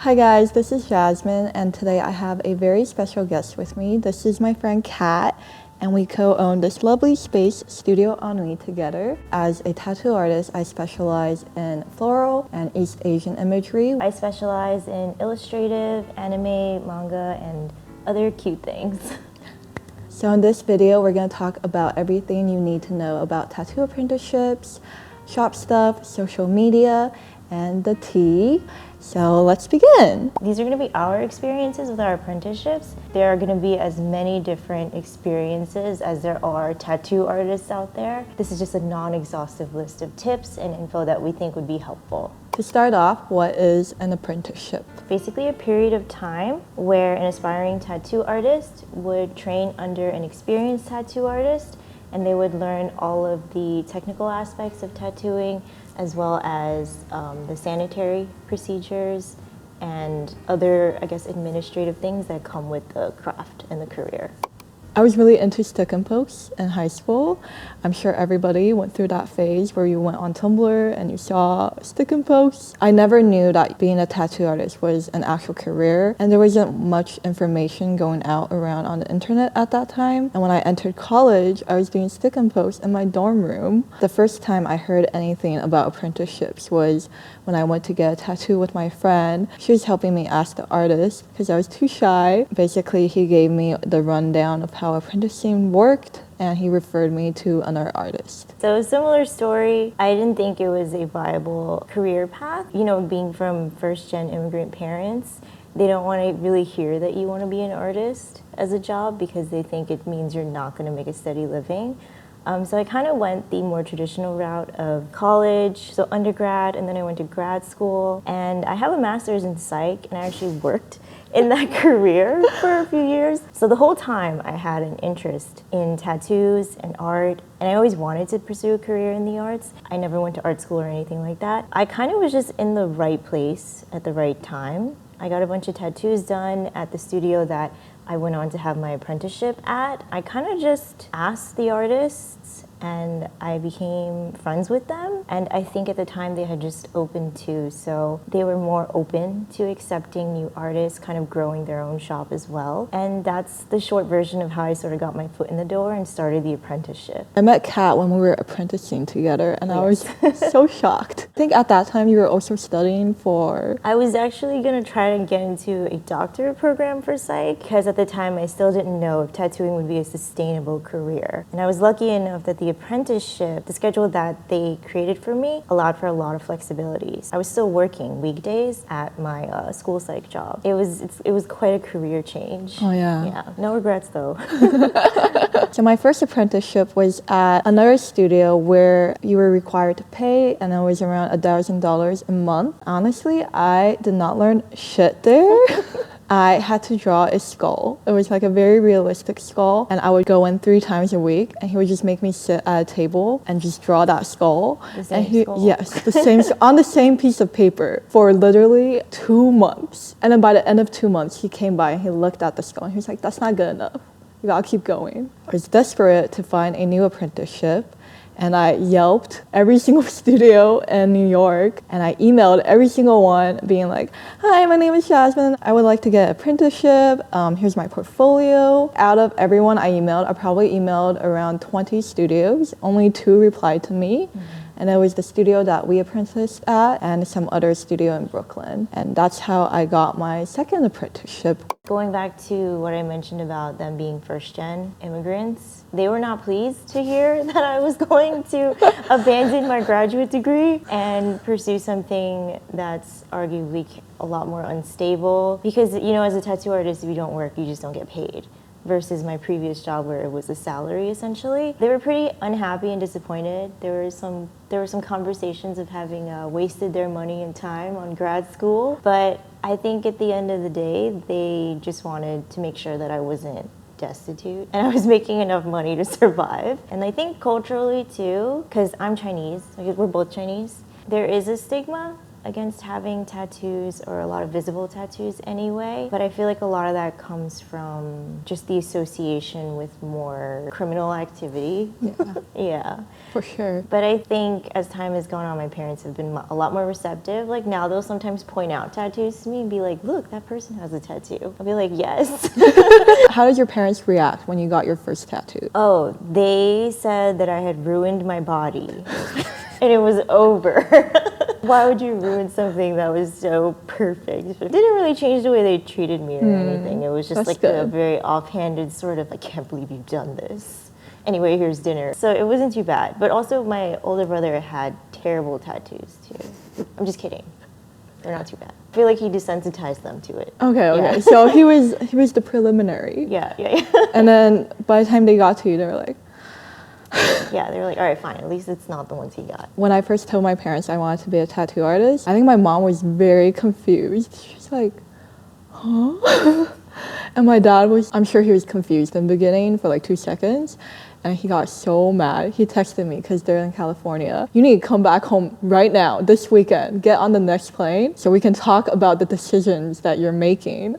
Hi guys, this is Jasmine, and today I have a very special guest with me. This is my friend Kat, and we co-own this lovely space, Studio Ennui, together. As a tattoo artist, I specialize in floral and East Asian imagery. I specialize in illustrative, anime, manga, and other cute things. So in this video, we're going to talk about everything you need to know about tattoo apprenticeships, shop stuff, social media, and the tea. So let's begin. These are going to be our experiences with our apprenticeships. There are going to be as many different experiences as there are tattoo artists out there. This is just a non-exhaustive list of tips and info that we think would be helpful. To start off, what is an apprenticeship? Basically a period of time where an aspiring tattoo artist would train under an experienced tattoo artist, and they would learn all of the technical aspects of tattooing, as well as the sanitary procedures and other, administrative things that come with the craft and the career. I was really into stick and posts in high school. I'm sure everybody went through that phase where you went on Tumblr and you saw stick and posts. I never knew that being a tattoo artist was an actual career, and there wasn't much information going out around on the internet at that time. And when I entered college, I was doing stick and posts in my dorm room. The first time I heard anything about apprenticeships was when I went to get a tattoo with my friend. She was helping me ask the artist because I was too shy. Basically, he gave me the rundown of how apprenticing worked, and he referred me to another artist. So a similar story. I didn't think it was a viable career path. You know, being from first-gen immigrant parents, they don't want to really hear that you want to be an artist as a job because they think it means you're not going to make a steady living. So I kind of went the more traditional route of college, so undergrad, and then I went to grad school. And I have a master's in psych, and I actually worked in that career for a few years. So the whole time I had an interest in tattoos and art, and I always wanted to pursue a career in the arts. I never went to art school or anything like that. I kind of was just in the right place at the right time. I got a bunch of tattoos done at the studio that I went on to have my apprenticeship at. I kind of just asked the artists and I became friends with them. And I think at the time they had just opened too, so they were more open to accepting new artists, kind of growing their own shop as well. And that's the short version of how I sort of got my foot in the door and started the apprenticeship. I met Kat when we were apprenticing together, and I was so shocked. I think at that time you were also studying for... I was actually going to try to get into a doctorate program for psych, because at the time I still didn't know if tattooing would be a sustainable career. And I was lucky enough that the apprenticeship, the schedule that they created for me, allowed for a lot of flexibilities. I was still working weekdays at my school psych job. It was quite a career change. Oh yeah. Yeah, no regrets though. So my first apprenticeship was at another studio where you were required to pay, and it was around $1,000 a month. Honestly, I did not learn shit there. I had to draw a skull. It was like a very realistic skull, and I would go in 3 times a week, and he would just make me sit at a table and just draw that skull. The same skull? Yes, the same on the same piece of paper for literally 2 months. And then by the end of 2 months, he came by and he looked at the skull and he was like, "That's not good enough. You gotta keep going." I was desperate to find a new apprenticeship, and I Yelped every single studio in New York, and I emailed every single one being like, "Hi, my name is Jasmine. I would like to get an apprenticeship. Here's my portfolio." Out of everyone I emailed, I probably emailed around 20 studios. Only 2 replied to me. And it was the studio that we apprenticed at and some other studio in Brooklyn. And that's how I got my second apprenticeship. Going back to what I mentioned about them being first-gen immigrants, they were not pleased to hear that I was going to abandon my graduate degree and pursue something that's arguably a lot more unstable. Because, you know, as a tattoo artist, if you don't work, you just don't get paid. Versus my previous job where it was a salary essentially. They were pretty unhappy and disappointed. There were some conversations of having wasted their money and time on grad school, but I think at the end of the day, they just wanted to make sure that I wasn't destitute and I was making enough money to survive. And I think culturally too, because I'm Chinese, we're both Chinese, there is a stigma against having tattoos or a lot of visible tattoos anyway, but I feel like a lot of that comes from just the association with more criminal activity. Yeah, Yeah. for sure. But I think as time has gone on, my parents have been a lot more receptive. Like now they'll sometimes point out tattoos to me and be like, look, that person has a tattoo. I'll be like, yes. How did your parents react when you got your first tattoo? Oh, they said that I had ruined my body and it was over. Why would you ruin something that was so perfect? It didn't really change the way they treated me or anything. It was just That's like good. a very offhanded sort of, I can't believe you've done this. Anyway, here's dinner. So it wasn't too bad. But also my older brother had terrible tattoos too. I'm just kidding. They're not too bad. I feel like he desensitized them to it. Okay. Yeah. So he was the preliminary. Yeah. And then by the time they got to you, they were like, Yeah, they were like, all right, fine. At least it's not the ones he got. when I first told my parents I wanted to be a tattoo artist, I think my mom was very confused. She's like, huh? And my dad I'm sure he was confused in the beginning for like 2 seconds. And he got so mad. He texted me because they're in California. You need to come back home right now, this weekend. Get on the next plane so we can talk about the decisions that you're making.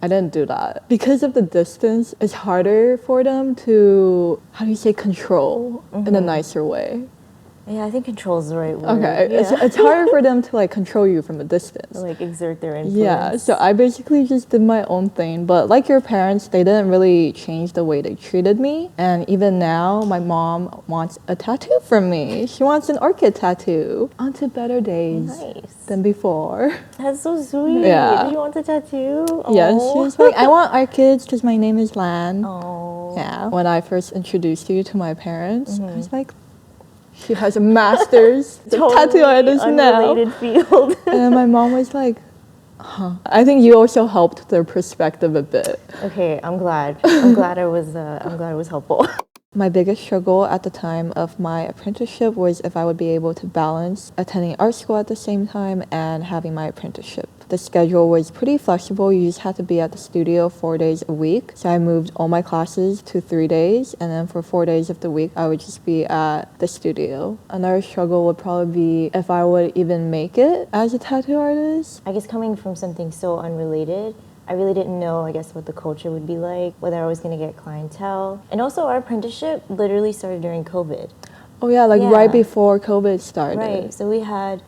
I didn't do that. Because of the distance, it's harder for them to, how do you say, control in a nicer way. Yeah, I think control is the right word. Okay, Yeah. it's harder for them to like control you from a distance. Like exert their influence. Yeah, so I basically just did my own thing. But like your parents, they didn't really change the way they treated me. And even now, my mom wants a tattoo from me. She wants an orchid tattoo. On to better days Nice. than before. That's so sweet. Yeah. Did you want a tattoo? Yes, Aw. she's like, I want orchids because my name is Lan. Oh. Yeah. When I first introduced you to my parents, I was like, she has a master's tattoo artist now. Unrelated field. And then my mom was like, huh. I think you also helped their perspective a bit. Okay, I'm glad. I'm glad it was helpful. My biggest struggle at the time of my apprenticeship was if I would be able to balance attending art school at the same time and having my apprenticeship. The schedule was pretty flexible. You just had to be at the studio 4 days a week. So I moved all my classes to 3 days, and then for 4 days of the week, I would just be at the studio. Another struggle would probably be if I would even make it as a tattoo artist. I guess coming from something so unrelated, I really didn't know, I guess, what the culture would be like, whether I was going to get clientele. And also our apprenticeship literally started during COVID. Oh yeah, like Yeah. right before COVID started. Right. So we had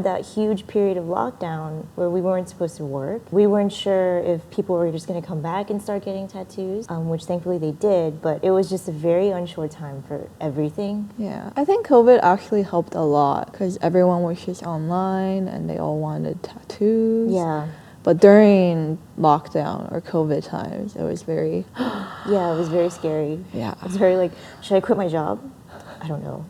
that huge period of lockdown where we weren't supposed to work. We weren't sure if people were just going to come back and start getting tattoos, which thankfully they did. But it was just a very unsure time for everything. Yeah, I think COVID actually helped a lot because everyone was just online and they all wanted tattoos. Yeah. But during lockdown or COVID times, it was very, Yeah, it was very scary. yeah. It was very like, should I quit my job? I don't know.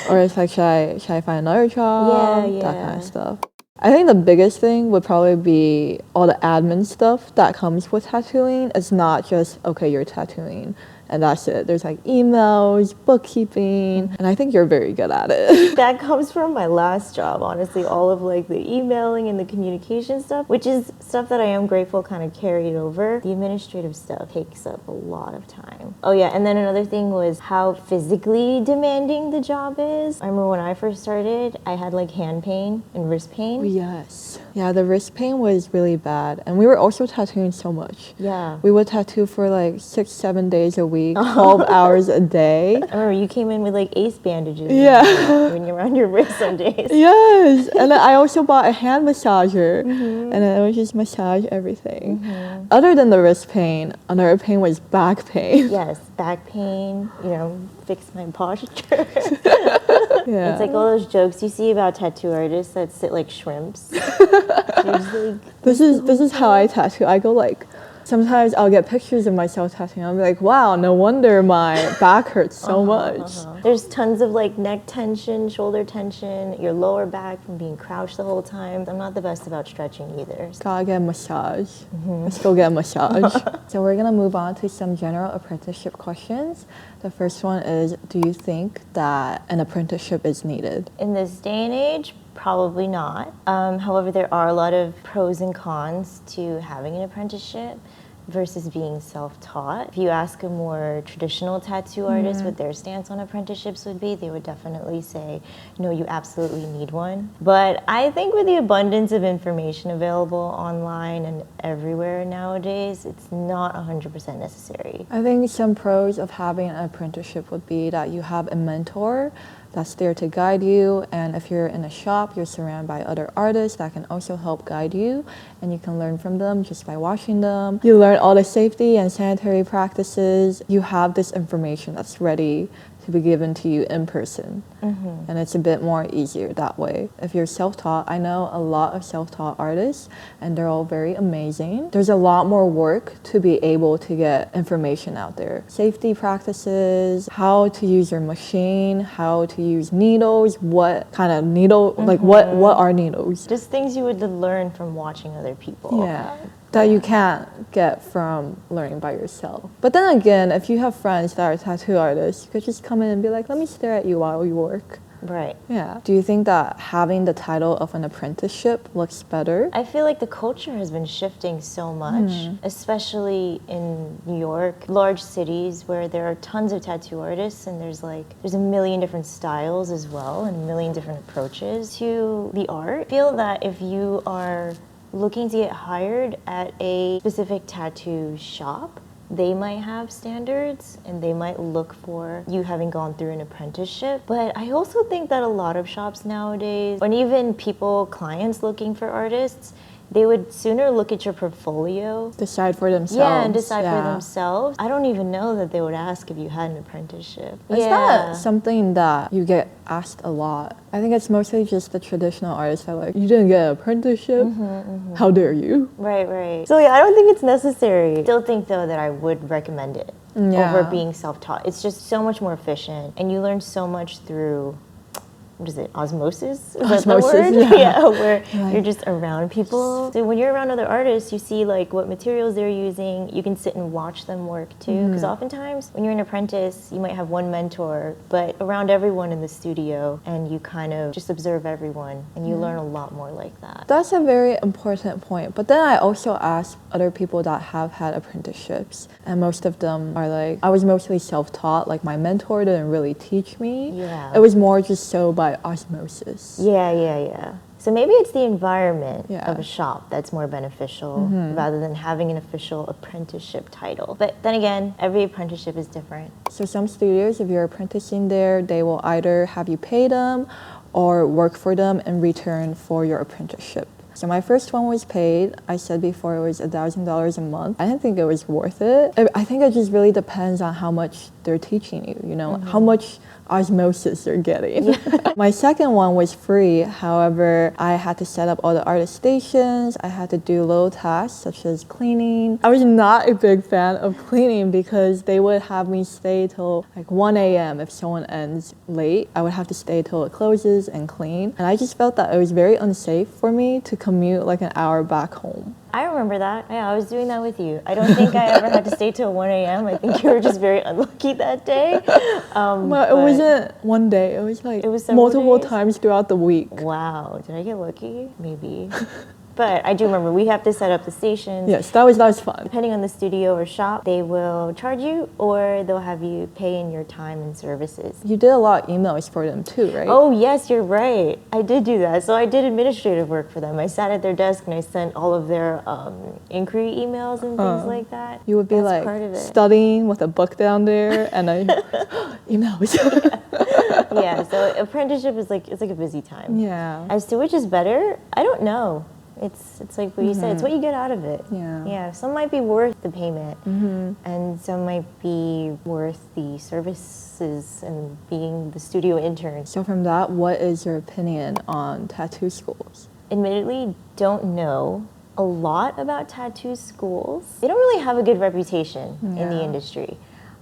Or it's like, should I find another job? Yeah, That yeah. kind of stuff. I think the biggest thing would probably be all the admin stuff that comes with tattooing. It's not just, okay, you're tattooing and that's it. There's like emails, bookkeeping, and I think you're very good at it. That comes from my last job, honestly, all of like the emailing and the communication stuff, which is stuff that I am grateful kind of carried over. The administrative stuff takes up a lot of time. Oh yeah, and then another thing was how physically demanding the job is. I remember when I first started, I had like hand pain and wrist pain. Yes. Yeah, the wrist pain was really bad. And we were also tattooing so much. Yeah. We would tattoo for like 6-7 days a week, 12 hours a day. I remember you came in with like ace bandages. Yeah. When you're around your wrist some days. Yes. And then I also bought a hand massager. And then it would just massage everything. Other than the wrist pain, another pain was back pain. Yes, back pain, fix my posture. Yeah. It's like all those jokes you see about tattoo artists that sit like shrimps. They're just like, This is how I tattoo. I go like, sometimes I'll get pictures of myself tattooing. I'll be like, wow, no wonder my back hurts so much. There's tons of like neck tension, shoulder tension, your lower back from being crouched the whole time. I'm not the best about stretching either. Gotta get a massage. Let's go get a massage. So we're gonna move on to some general apprenticeship questions. The first one is, do you think that an apprenticeship is needed? In this day and age, probably not. However, there are a lot of pros and cons to having an apprenticeship. versus being self-taught. If you ask a more traditional tattoo artist what their stance on apprenticeships would be, they would definitely say, no, you absolutely need one. But I think with the abundance of information available online and everywhere nowadays, it's not 100% necessary. I think some pros of having an apprenticeship would be that you have a mentor that's there to guide you, and if you're in a shop, you're surrounded by other artists that can also help guide you, and you can learn from them just by watching them. You learn all the safety and sanitary practices. You have this information that's ready to be given to you in person. And it's a bit more easier that way. If you're self-taught, I know a lot of self-taught artists and they're all very amazing. There's a lot more work to be able to get information out there. Safety practices, how to use your machine, how to use needles, what kind of needle, like what are needles? Just things you would learn from watching other people. Yeah. That you can't get from learning by yourself. But then again, if you have friends that are tattoo artists, you could just come in and be like, let me stare at you while you work. Right. Yeah. Do you think that having the title of an apprenticeship looks better? I feel like the culture has been shifting so much, especially in New York, large cities where there are tons of tattoo artists and there's a million different styles as well and a million different approaches to the art. I feel that if you are looking to get hired at a specific tattoo shop, they might have standards and they might look for you having gone through an apprenticeship. But I also think that a lot of shops nowadays, and even clients looking for artists, they would sooner look at your portfolio. Decide for themselves. Yeah, and decide for themselves. I don't even know that they would ask if you had an apprenticeship. Is that something that you get asked a lot? I think it's mostly just the traditional artists that are like, you didn't get an apprenticeship? How dare you? Right. So yeah, I don't think it's necessary. I still think though that I would recommend it over being self-taught. It's just so much more efficient and you learn so much through, what is it, osmosis? Is that the word? Yeah, where you're just around people. So when you're around other artists, you see what materials they're using. You can sit and watch them work too. Because oftentimes when you're an apprentice, you might have one mentor, but around everyone in the studio, and you kind of just observe everyone, and you learn a lot more like that. That's a very important point. But then I also ask other people that have had apprenticeships, and most of them are like, I was mostly self-taught. Like my mentor didn't really teach me. Yeah. It was more just so by osmosis. Yeah. So maybe it's the environment Yeah. of a shop that's more beneficial rather than having an official apprenticeship title. But then again, every apprenticeship is different. So some studios, if you're apprenticing there, they will either have you pay them or work for them in return for your apprenticeship. So my first one was paid. I said before it was $1,000 a month. I didn't think it was worth it. I think it just really depends on how much they're teaching you, you know, how much osmosis you're getting. My second one was free. However, I had to set up all the artist stations. I had to do little tasks such as cleaning. I was not a big fan of cleaning because they would have me stay till 1 a.m. if someone ends late. I would have to stay till it closes and clean. And I just felt that it was very unsafe for me to commute an hour back home. I remember that. Yeah, I was doing that with you. I don't think I ever had to stay till 1 a.m. I think you were just very unlucky that day. But it wasn't one day. It was multiple times throughout the week. Wow. Did I get lucky? Maybe. But I do remember we have to set up the stations. Yes, that was fun. Depending on the studio or shop, they will charge you or they'll have you pay in your time and services. You did a lot of emails for them too, right? Oh, yes, you're right. I did do that. So I did administrative work for them. I sat at their desk and I sent all of their inquiry emails and things like that. You would be studying with a book down there and emails. Yeah, so apprenticeship is it's like a busy time. Yeah. As to which is better, I don't know. It's like what you said, it's what you get out of it. Yeah, some might be worth the payment and some might be worth the services and being the studio intern. So from that, what is your opinion on tattoo schools? Admittedly, don't know a lot about tattoo schools. They don't really have a good reputation in the industry.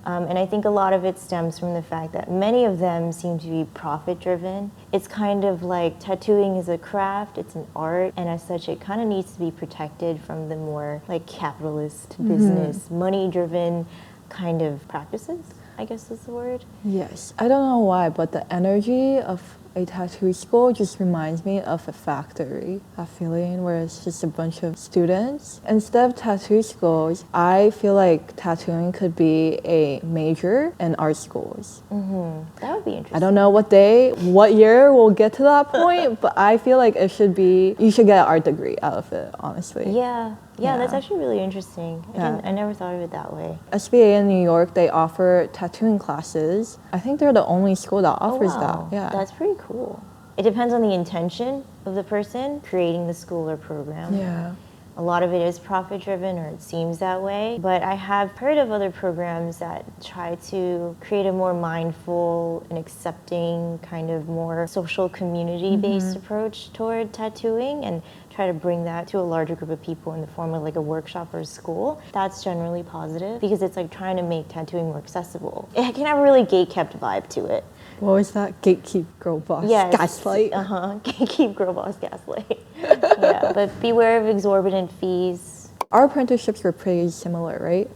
And I think a lot of it stems from the fact that many of them seem to be profit-driven. It's kind of like tattooing is a craft, it's an art, and as such, it kind of needs to be protected from the more capitalist business, money-driven kind of practices, I guess is the word. Yes. I don't know why, but the energy of A tattoo school just reminds me of a factory, that feeling where it's just a bunch of students. Instead of tattoo schools, I feel like tattooing could be a major in art schools. That would be interesting. I don't know what year we'll get to that point, but I feel like you should get an art degree out of it, honestly. Yeah, that's Yeah. actually really interesting. Yeah. I never thought of it that way. SBA in New York, they offer tattooing classes. I think they're the only school that offers that. Yeah. That's pretty cool. It depends on the intention of the person creating the school or program. Yeah. A lot of it is profit driven, or it seems that way. But I have heard of other programs that try to create a more mindful and accepting, kind of more social community based approach toward tattooing, and try to bring that to a larger group of people in the form of like a workshop or a school. That's generally positive because it's like trying to make tattooing more accessible. It can have a really gate-kept vibe to it. What was that? Gatekeep, girl boss, gaslight. Gatekeep, girl boss, gaslight. Yeah, but beware of exorbitant fees. Our apprenticeships were pretty similar, right?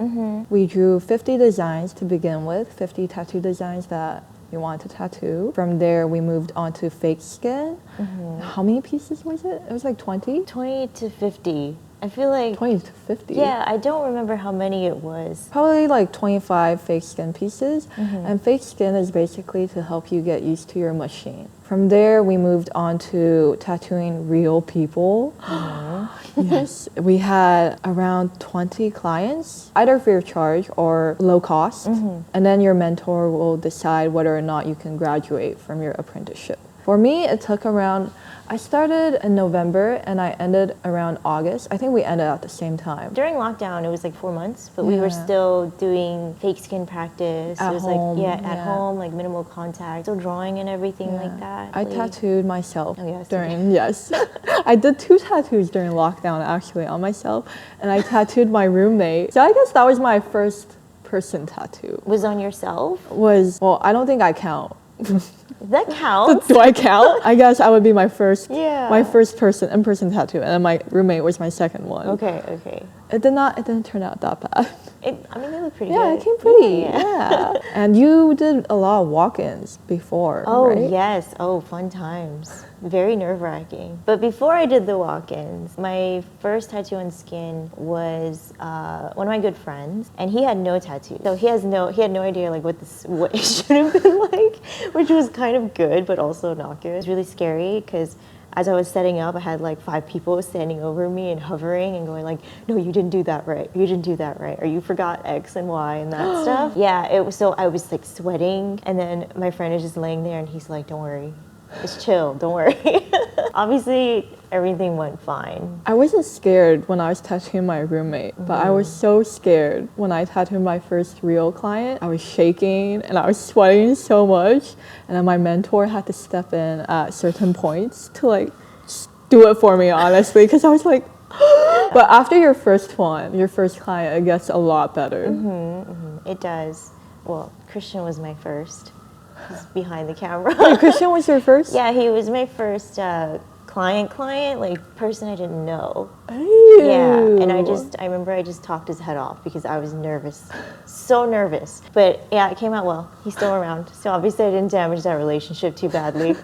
We drew 50 designs to begin with, 50 tattoo designs that we wanted to tattoo. From there, we moved on to fake skin. How many pieces was it? It was like 20? 20 to 50. I feel like 20 to 50. Yeah, I don't remember how many it was. Probably like 25 fake skin pieces. And fake skin is basically to help you get used to your machine. From there, we moved on to tattooing real people. Yes, we had around 20 clients, either free of charge or low cost. And then your mentor will decide whether or not you can graduate from your apprenticeship. For me, it took around, I started in November and I ended around August. I think we ended at the same time. During lockdown, it was like 4 months, but we were Yeah. still doing fake skin practice. At it was home, like, at yeah. home, like minimal contact, still drawing and everything Yeah. like that. I tattooed myself Oh, yes, you during, yes. I did 2 tattoos during lockdown actually on myself, and I tattooed my roommate. So I guess that was my first person tattoo. Was on yourself? Well, I don't think I count. That counts. Do I count? I guess I would be my first Yeah. my first in-person tattoo, and then my roommate was my second one. Okay. It didn't turn out that bad. I mean, they look pretty Yeah, good. it came pretty. Yeah. Yeah. And you did a lot of walk-ins before, Oh, right? yes. Oh, fun times. Very nerve-wracking. But before I did the walk-ins, my first tattoo on skin was one of my good friends, and he had no tattoo. So he had no idea like what it should have been like, which was kind of good, but also not good. It was really scary because as I was setting up, I had like 5 people standing over me and hovering and going like, no, you didn't do that right. You didn't do that right. Or you forgot X and Y and that stuff. Yeah, it was, so I was like sweating, and then my friend is just laying there and he's like, don't worry. It's chill, don't worry. Obviously, everything went fine. I wasn't scared when I was tattooing my roommate, but I was so scared when I tattooed my first real client. I was shaking and I was sweating so much, and then my mentor had to step in at certain points to like just do it for me, honestly, because I was like, but after your first client, it gets a lot better. It does. Well, Christian was my first. He's behind the camera. Wait, Christian was your first? Yeah, he was my first client, like person I didn't know. Ew. Yeah, and I remember I just talked his head off because I was nervous, so nervous. But yeah, it came out well. He's still around, so obviously I didn't damage that relationship too badly.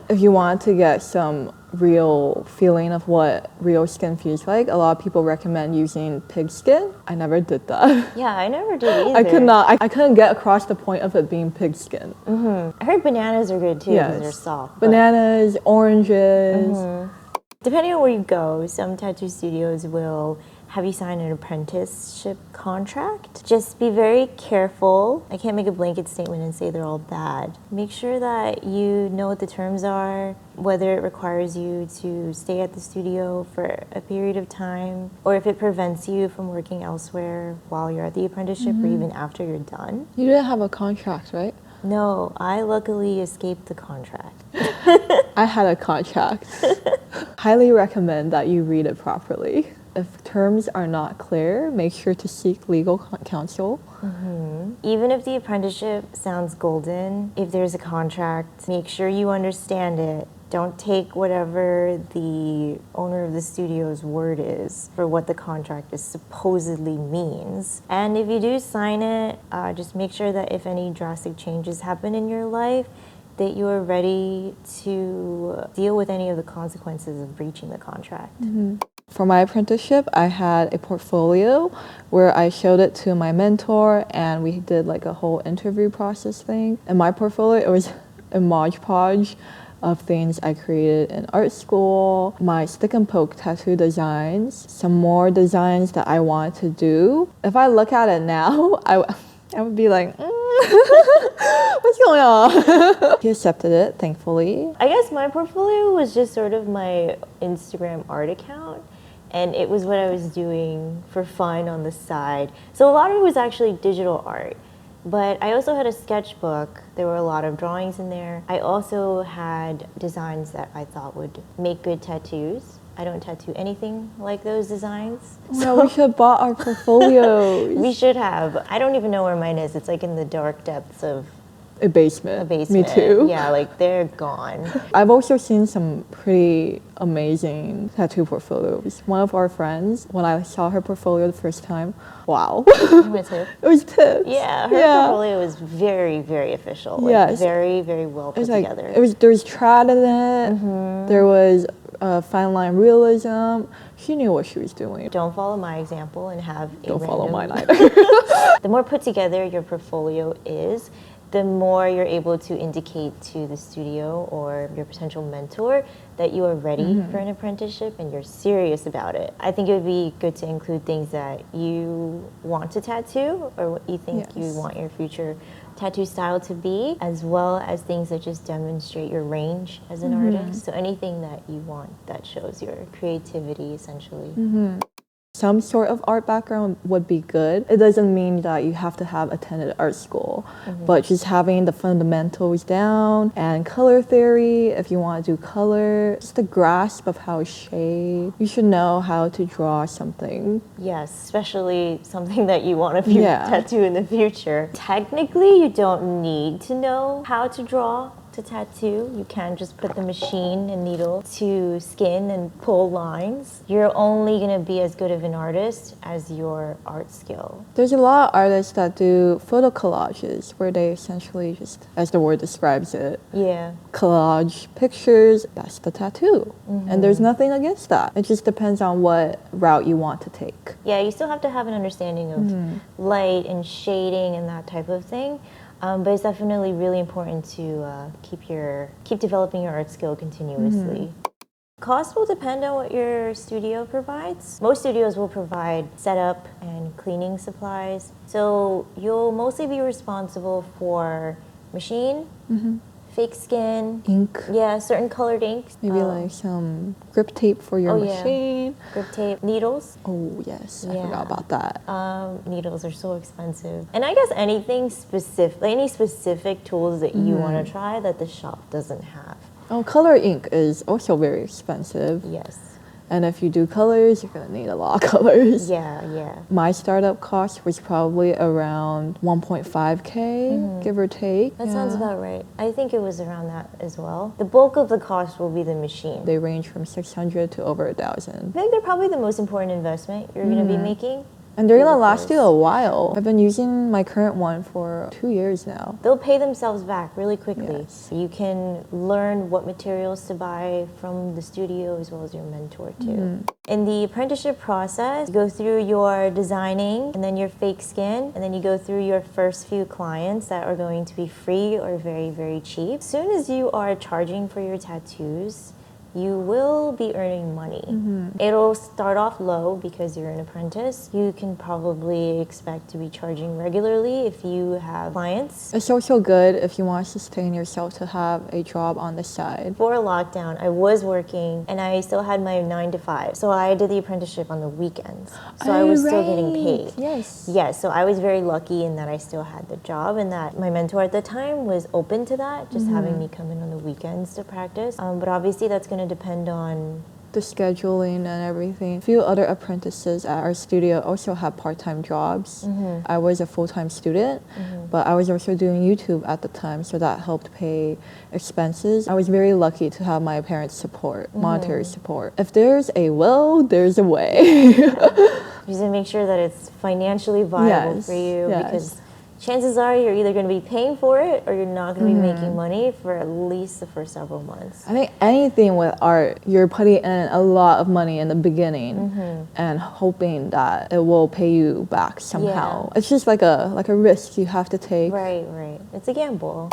If you want to get some real feeling of what real skin feels like, a lot of people recommend using pig skin. I never did that. Yeah, I never did either. I couldn't get across the point of it being pig skin. I heard bananas are good too because Yes. they're soft. but Bananas, oranges. Depending on where you go, some tattoo studios will have you sign an apprenticeship contract. Just be very careful. I can't make a blanket statement and say they're all bad. Make sure that you know what the terms are, whether it requires you to stay at the studio for a period of time, or if it prevents you from working elsewhere while you're at the apprenticeship or even after you're done. You didn't have a contract, right? No, I luckily escaped the contract. I had a contract. Highly recommend that you read it properly. If terms are not clear, make sure to seek legal counsel. Even if the apprenticeship sounds golden, if there's a contract, make sure you understand it. Don't take whatever the owner of the studio's word is for what the contract is supposedly means. And if you do sign it, just make sure that if any drastic changes happen in your life, that you are ready to deal with any of the consequences of breaching the contract. For my apprenticeship, I had a portfolio where I showed it to my mentor and we did like a whole interview process thing. And my portfolio, it was a modge podge of things I created in art school, my stick and poke tattoo designs, some more designs that I want to do. If I look at it now, I would be like, what's going on? He accepted it, thankfully. I guess my portfolio was just sort of my Instagram art account, and it was what I was doing for fun on the side. So a lot of it was actually digital art. But I also had a sketchbook. There were a lot of drawings in there. I also had designs that I thought would make good tattoos. I don't tattoo anything like those designs. No, we should have bought our portfolios. We should have. I don't even know where mine is. It's like in the dark depths of A basement. a basement. Me too. Yeah, like they're gone. I've also seen some pretty amazing tattoo portfolios. One of our friends, when I saw her portfolio the first time, wow. You went to? It was tips. Yeah, her portfolio was very, very official. Like Yes. very, very well put together. There was trad in it. There was fine line realism. She knew what she was doing. Don't follow my example and have a Don't follow mine random- either. The more put together your portfolio is, the more you're able to indicate to the studio or your potential mentor that you are ready for an apprenticeship and you're serious about it. I think it would be good to include things that you want to tattoo or what you think you Yes. want your future tattoo style to be, as well as things that just demonstrate your range as an artist. So anything that you want that shows your creativity, essentially. Some sort of art background would be good. It doesn't mean that you have to have attended art school, but just having the fundamentals down and color theory, if you want to do color, just the grasp of how shade. You should know how to draw something. Yes, especially something that you want to Yeah. tattoo in the future. Technically, you don't need to know how to draw to tattoo. You can just put the machine and needle to skin and pull lines. You're only going to be as good of an artist as your art skill. There's a lot of artists that do photo collages where they essentially just, as the word describes it, Yeah. collage pictures. That's the tattoo. And there's nothing against that. It just depends on what route you want to take. Yeah, you still have to have an understanding of light and shading and that type of thing. But it's definitely really important to keep developing your art skill continuously. Cost will depend on what your studio provides. Most studios will provide setup and cleaning supplies. So you'll mostly be responsible for machine, fake skin, Ink. yeah, certain colored inks, Maybe like some grip tape for your Oh, yeah. machine. grip tape, needles. Oh, yes. I Yeah. forgot about that. Needles are so expensive. And I guess anything specific, any specific tools that you want to try that the shop doesn't have. Oh, color ink is also very expensive. Yes. And if you do colors, you're going to need a lot of colors. Yeah, yeah. My startup cost was probably around 1.5K, give or take. That sounds about right. I think it was around that as well. The bulk of the cost will be the machine. They range from 600 to over 1,000. I think they're probably the most important investment you're going to be making. And they're going to Of last you course. a while. I've been using my current one for 2 years now. They'll pay themselves back really quickly. Yes. You can learn what materials to buy from the studio as well as your mentor too. In the apprenticeship process, you go through your designing and then your fake skin, and then you go through your first few clients that are going to be free or very, very cheap. As soon as you are charging for your tattoos, you will be earning money. It'll start off low because you're an apprentice. You can probably expect to be charging regularly if you have clients. It's also good if you want to sustain yourself to have a job on the side. Before lockdown, I was working and I still had my 9 to 5. So I did the apprenticeship on the weekends. So I was still getting paid. Yes. Yes, so I was very lucky in that I still had the job and that my mentor at the time was open to that, just having me come in on the weekends to practice. But obviously that's going to depend on The scheduling and everything. A few other apprentices at our studio also have part-time jobs. I was a full-time student, but I was also doing YouTube at the time, so that helped pay expenses. I was very lucky to have my parents' support, monetary support. If there's a will, there's a way. just to make sure that it's financially viable Yes, for you yes. because chances are you're either going to be paying for it or you're not going to be making money for at least the first several months. I think anything with art, you're putting in a lot of money in the beginning and hoping that it will pay you back somehow. It's just like a risk you have to take. Right. It's a gamble.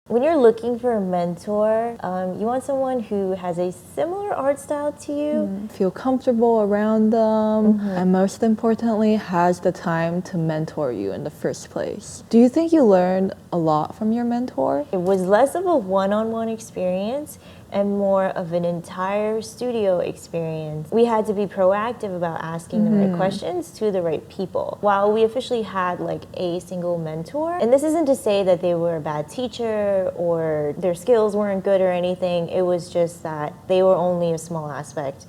When you're looking for a mentor, you want someone who has a similar art style to you. Feel comfortable around them, and most importantly, has the time to mentor you in the first place. Do you think you learned a lot from your mentor? It was less of a one-on-one experience and more of an entire studio experience. We had to be proactive about asking the right questions to the right people. While we officially had like a single mentor, and this isn't to say that they were a bad teacher or their skills weren't good or anything, it was just that they were only a small aspect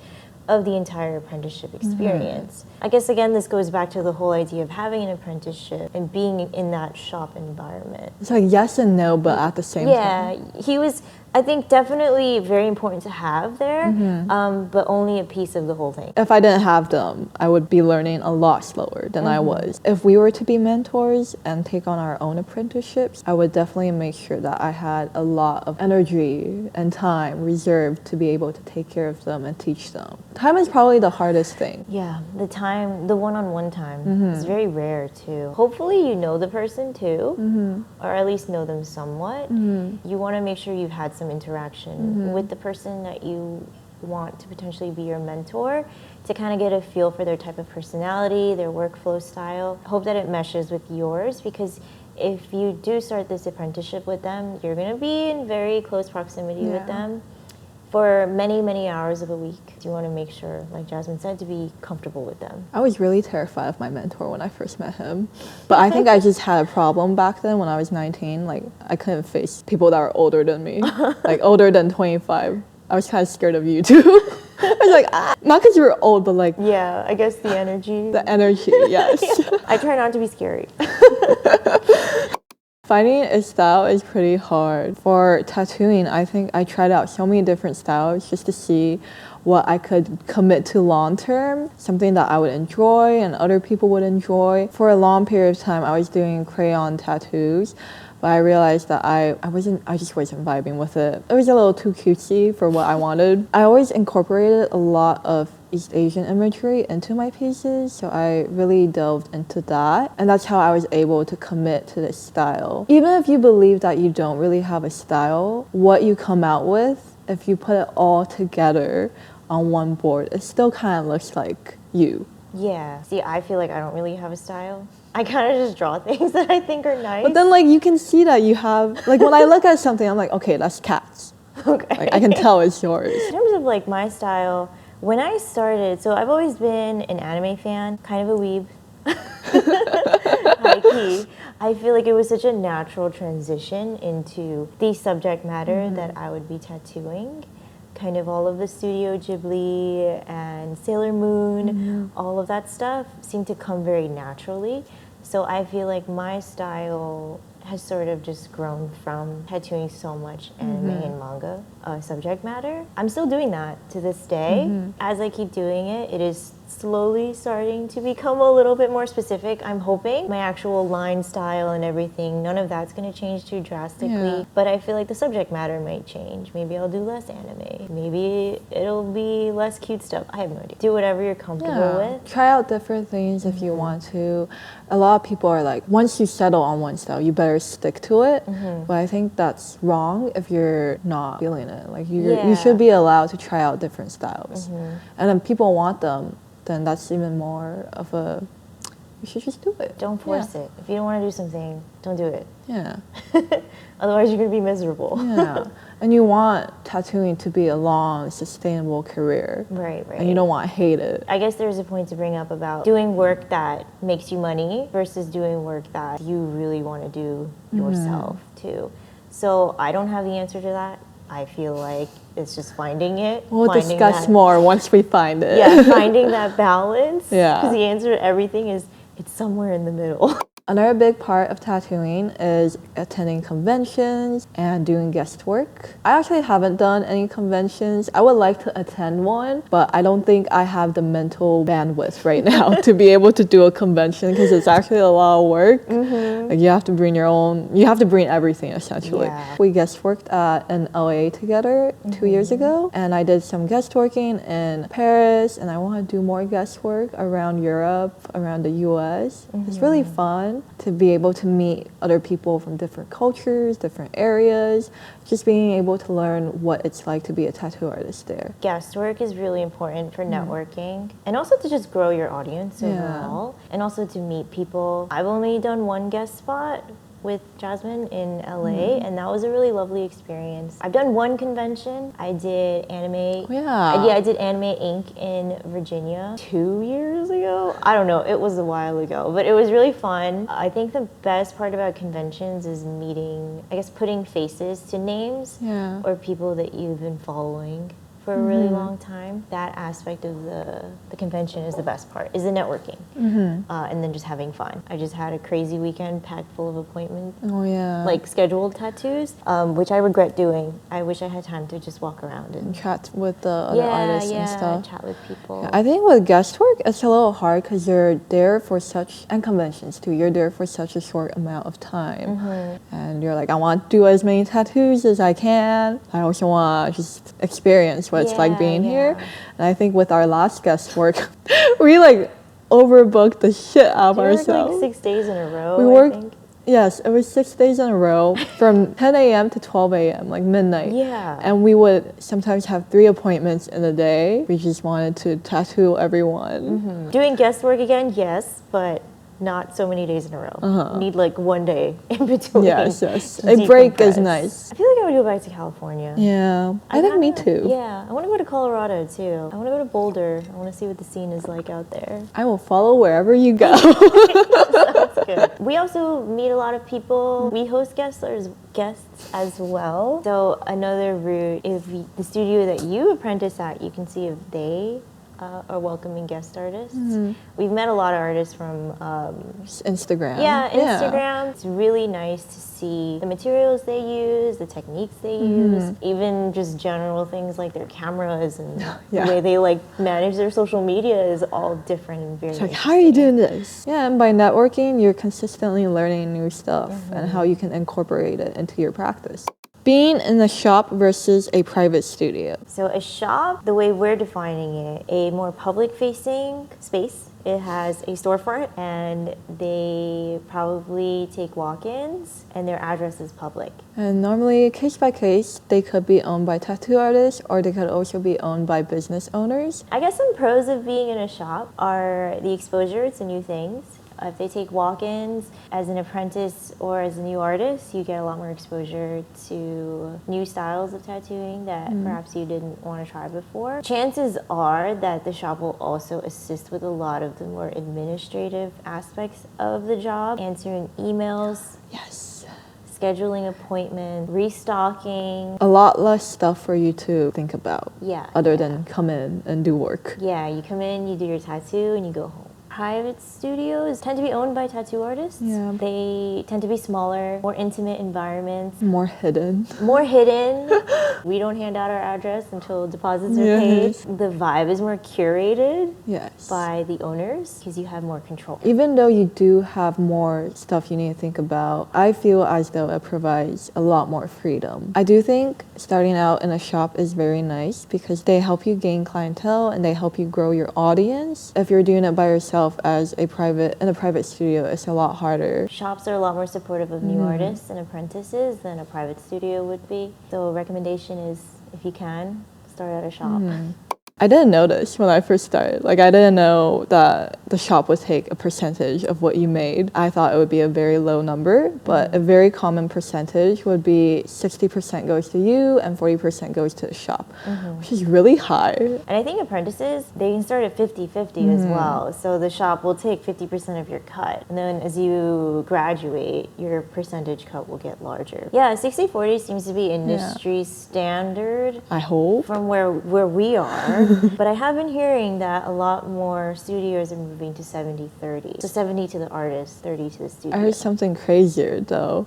of the entire apprenticeship experience. I guess again this goes back to the whole idea of having an apprenticeship and being in that shop environment. It's like yes and no, but at the same time. Yeah, he was, I think, definitely very important to have there, but only a piece of the whole thing. If I didn't have them, I would be learning a lot slower than I was. If we were to be mentors and take on our own apprenticeships, I would definitely make sure that I had a lot of energy and time reserved to be able to take care of them and teach them. Time is probably the hardest thing. Yeah, the time, the one-on-one time is very rare too. Hopefully you know the person too, or at least know them somewhat. You want to make sure you've had some interaction with the person that you want to potentially be your mentor to kind of get a feel for their type of personality, their workflow style. Hope that it meshes with yours, because if you do start this apprenticeship with them, you're going to be in very close proximity with them for many, many hours of a week. You want to make sure, like Jasmine said, to be comfortable with them. I was really terrified of my mentor when I first met him. But I think I just had a problem back then when I was 19. Like, I couldn't face people that were older than me, like older than 25. I was kind of scared of you too. I was like, not because you were old, but like... Yeah, I guess the energy. The energy, yes. I try not to be scary. Finding a style is pretty hard. For tattooing, I think I tried out so many different styles just to see what I could commit to long term, something that I would enjoy and other people would enjoy. For a long period of time, I was doing crayon tattoos, but I realized that I just wasn't vibing with it. It was a little too cutesy for what I wanted. I always incorporated a lot of East Asian imagery into my pieces, so I really delved into that, and that's how I was able to commit to this style. Even if you believe that you don't really have a style, what you come out with, if you put it all together on one board, it still kind of looks like you. Yeah. See, I feel like I don't really have a style. I kind of just draw things that I think are nice. But then, like, you can see that you have, like, when I look at something, I'm like, okay, that's Kat's. Okay. Like, I can tell it's yours. In terms of, like, my style, when I started, so I've always been an anime fan, kind of a weeb. High key. I feel like it was such a natural transition into the subject matter that I would be tattooing. Kind of all of the Studio Ghibli and Sailor Moon, all of that stuff seemed to come very naturally. So I feel like my style has sort of just grown from tattooing so much anime and manga subject matter. I'm still doing that to this day. As I keep doing it, it is slowly starting to become a little bit more specific, I'm hoping. My actual line style and everything, none of that's going to change too drastically. But I feel like the subject matter might change. Maybe I'll do less anime. Maybe it'll be less cute stuff. I have no idea. Do whatever you're comfortable with. Try out different things if you want to. A lot of people are like, once you settle on one style, you better stick to it. But I think that's wrong if you're not feeling it. Like, you should be allowed to try out different styles. And if people want them, then that's even more of a, you should just do it. Don't force it. If you don't want to do something, don't do it. Yeah. Otherwise, you're going to be miserable. Yeah. And you want tattooing to be a long, sustainable career. Right. And you don't want to hate it. I guess there's a point to bring up about doing work that makes you money versus doing work that you really want to do yourself too. So I don't have the answer to that. I feel like it's just finding it. We'll discuss more once we find it. Yeah, finding that balance. Yeah. Because the answer to everything is, it's somewhere in the middle. Another big part of tattooing is attending conventions and doing guest work. I actually haven't done any conventions. I would like to attend one, but I don't think I have the mental bandwidth right now to be able to do a convention because it's actually a lot of work. Like you have to bring you have to bring everything essentially. Yeah. We guest worked in LA together 2 years ago, and I did some guest working in Paris, and I want to do more guest work around Europe, around the US. It's really fun to be able to meet other people from different cultures, different areas, just being able to learn what it's like to be a tattoo artist there. Guest work is really important for networking and also to just grow your audience overall and also to meet people. I've only done one guest spot with Jasmine in LA, and that was a really lovely experience. I've done one convention. I did Anime. I did Anime Inc. in Virginia 2 years ago. I don't know, it was a while ago, but it was really fun. I think the best part about conventions is meeting, I guess, putting faces to names or people that you've been following for a really long time. That aspect of the convention is the best part, is the networking. And then just having fun. I just had a crazy weekend packed full of appointments. Like scheduled tattoos, which I regret doing. I wish I had time to just walk around and chat with the other artists and stuff. Chat with people. I think with guest work, it's a little hard because you're there for and conventions too, you're there for such a short amount of time. And you're like, I want to do as many tattoos as I can. I also want to just experience what it's like being here. And I think with our last guest work, we like overbooked the shit out of ourselves. Like 6 days in a row. We worked, yes, it was 6 days in a row from 10 a.m. to 12 a.m., like midnight. And we would sometimes have 3 appointments in a day. We just wanted to tattoo everyone. Doing guest work again, yes, but not so many days in a row. Need like one day in between. Yes. A break is nice. I feel like I would go back to California. I think me too. Yeah, I want to go to Colorado too. I want to go to Boulder. I want to see what the scene is like out there. I will follow wherever you go. Sounds good. We also meet a lot of people. We host guests as well. So another route, if the studio that you apprentice at, you can see if they are welcoming guest artists. We've met a lot of artists from Instagram. Instagram. It's really nice to see the materials they use, the techniques they use, even just general things like their cameras and the way they like manage their social media is all different and very. It's like, how are you doing this? Yeah, and by networking, you're consistently learning new stuff and how you can incorporate it into your practice. Being in a shop versus a private studio. So a shop, the way we're defining it, a more public-facing space. It has a storefront, and they probably take walk-ins, and their address is public. And normally, case by case, they could be owned by tattoo artists, or they could also be owned by business owners. I guess some pros of being in a shop are the exposure to new things. If they take walk-ins as an apprentice or as a new artist, you get a lot more exposure to new styles of tattooing that perhaps you didn't want to try before. Chances are that the shop will also assist with a lot of the more administrative aspects of the job, answering emails. Scheduling appointments, restocking. A lot less stuff for you to think about. Other than come in and do work. You come in, you do your tattoo, and you go home. Private studios tend to be owned by tattoo artists. They tend to be smaller, more intimate environments. More hidden. We don't hand out our address until deposits are paid. The vibe is more curated by the owners because you have more control. Even though you do have more stuff you need to think about, I feel as though it provides a lot more freedom. I do think starting out in a shop is very nice because they help you gain clientele and they help you grow your audience. If you're doing it by yourself as in a private studio, it's a lot harder. Shops are a lot more supportive of new artists and apprentices than a private studio would be. So recommendation is, if you can, start at a shop. I didn't know this when I first started. Like, I didn't know that the shop would take a percentage of what you made. I thought it would be a very low number, but a very common percentage would be 60% goes to you and 40% goes to the shop, which is really high. And I think apprentices, they can start at 50-50 as well. So the shop will take 50% of your cut. And then as you graduate, your percentage cut will get larger. 60-40 seems to be industry standard. I hope. From where we are. But I have been hearing that a lot more studios are moving to 70-30. So 70 to the artist, 30 to the studio. I heard something crazier though,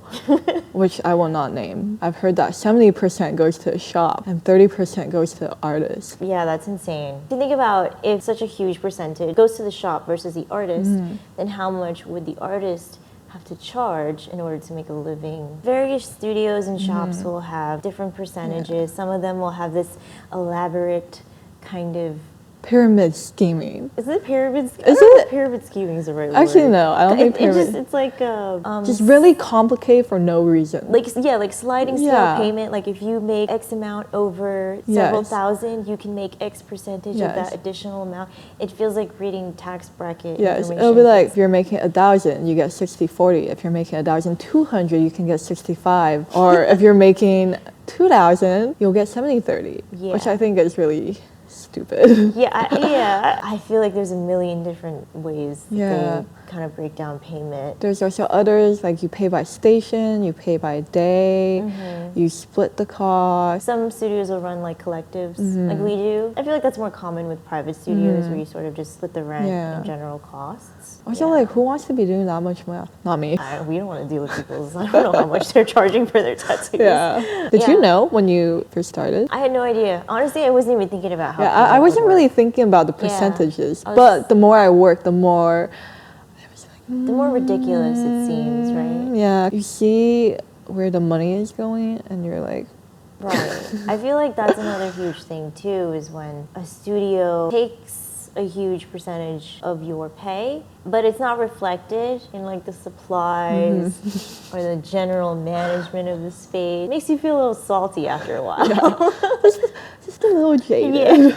which I will not name. I've heard that 70% goes to a shop and 30% goes to the artist. Yeah, that's insane. To think about, if such a huge percentage goes to the shop versus the artist, then how much would the artist have to charge in order to make a living? Various studios and shops will have different percentages. Some of them will have this elaborate kind of Pyramid scheming. Is it pyramid? Is I don't know it? if pyramid scheming is the right word. Actually, no, I don't think pyramid. It's like just really complicated for no reason. like sliding scale payment. Like if you make X amount over several thousand, you can make X percentage of that additional amount. It feels like reading tax bracket information. It'll be like if you're making 1,000, you get 60-40. If you're making 1,200, you can get 65. Or if you're making 2,000, you'll get 70-30. Yeah. Which I think is really stupid. I feel like there's a million different ways that they kind of break down payment. There's also others, like you pay by station, you pay by day, you split the cost. Some studios will run like collectives, like we do. I feel like that's more common with private studios where you sort of just split the rent and general costs. Also, like, who wants to be doing that much math? Not me. We don't want to deal with people's, I don't know how much they're charging for their tattoos. Did you know when you first started? I had no idea. Honestly, I wasn't even thinking about how I wasn't really thinking about the percentages, but the more I worked, the more ridiculous it seems, right? Yeah, you see where the money is going and you're like, right. I feel like that's another huge thing too, is when a studio takes a huge percentage of your pay, but it's not reflected in like the supplies or the general management of the space. It makes you feel a little salty after a while. Just a little jaded.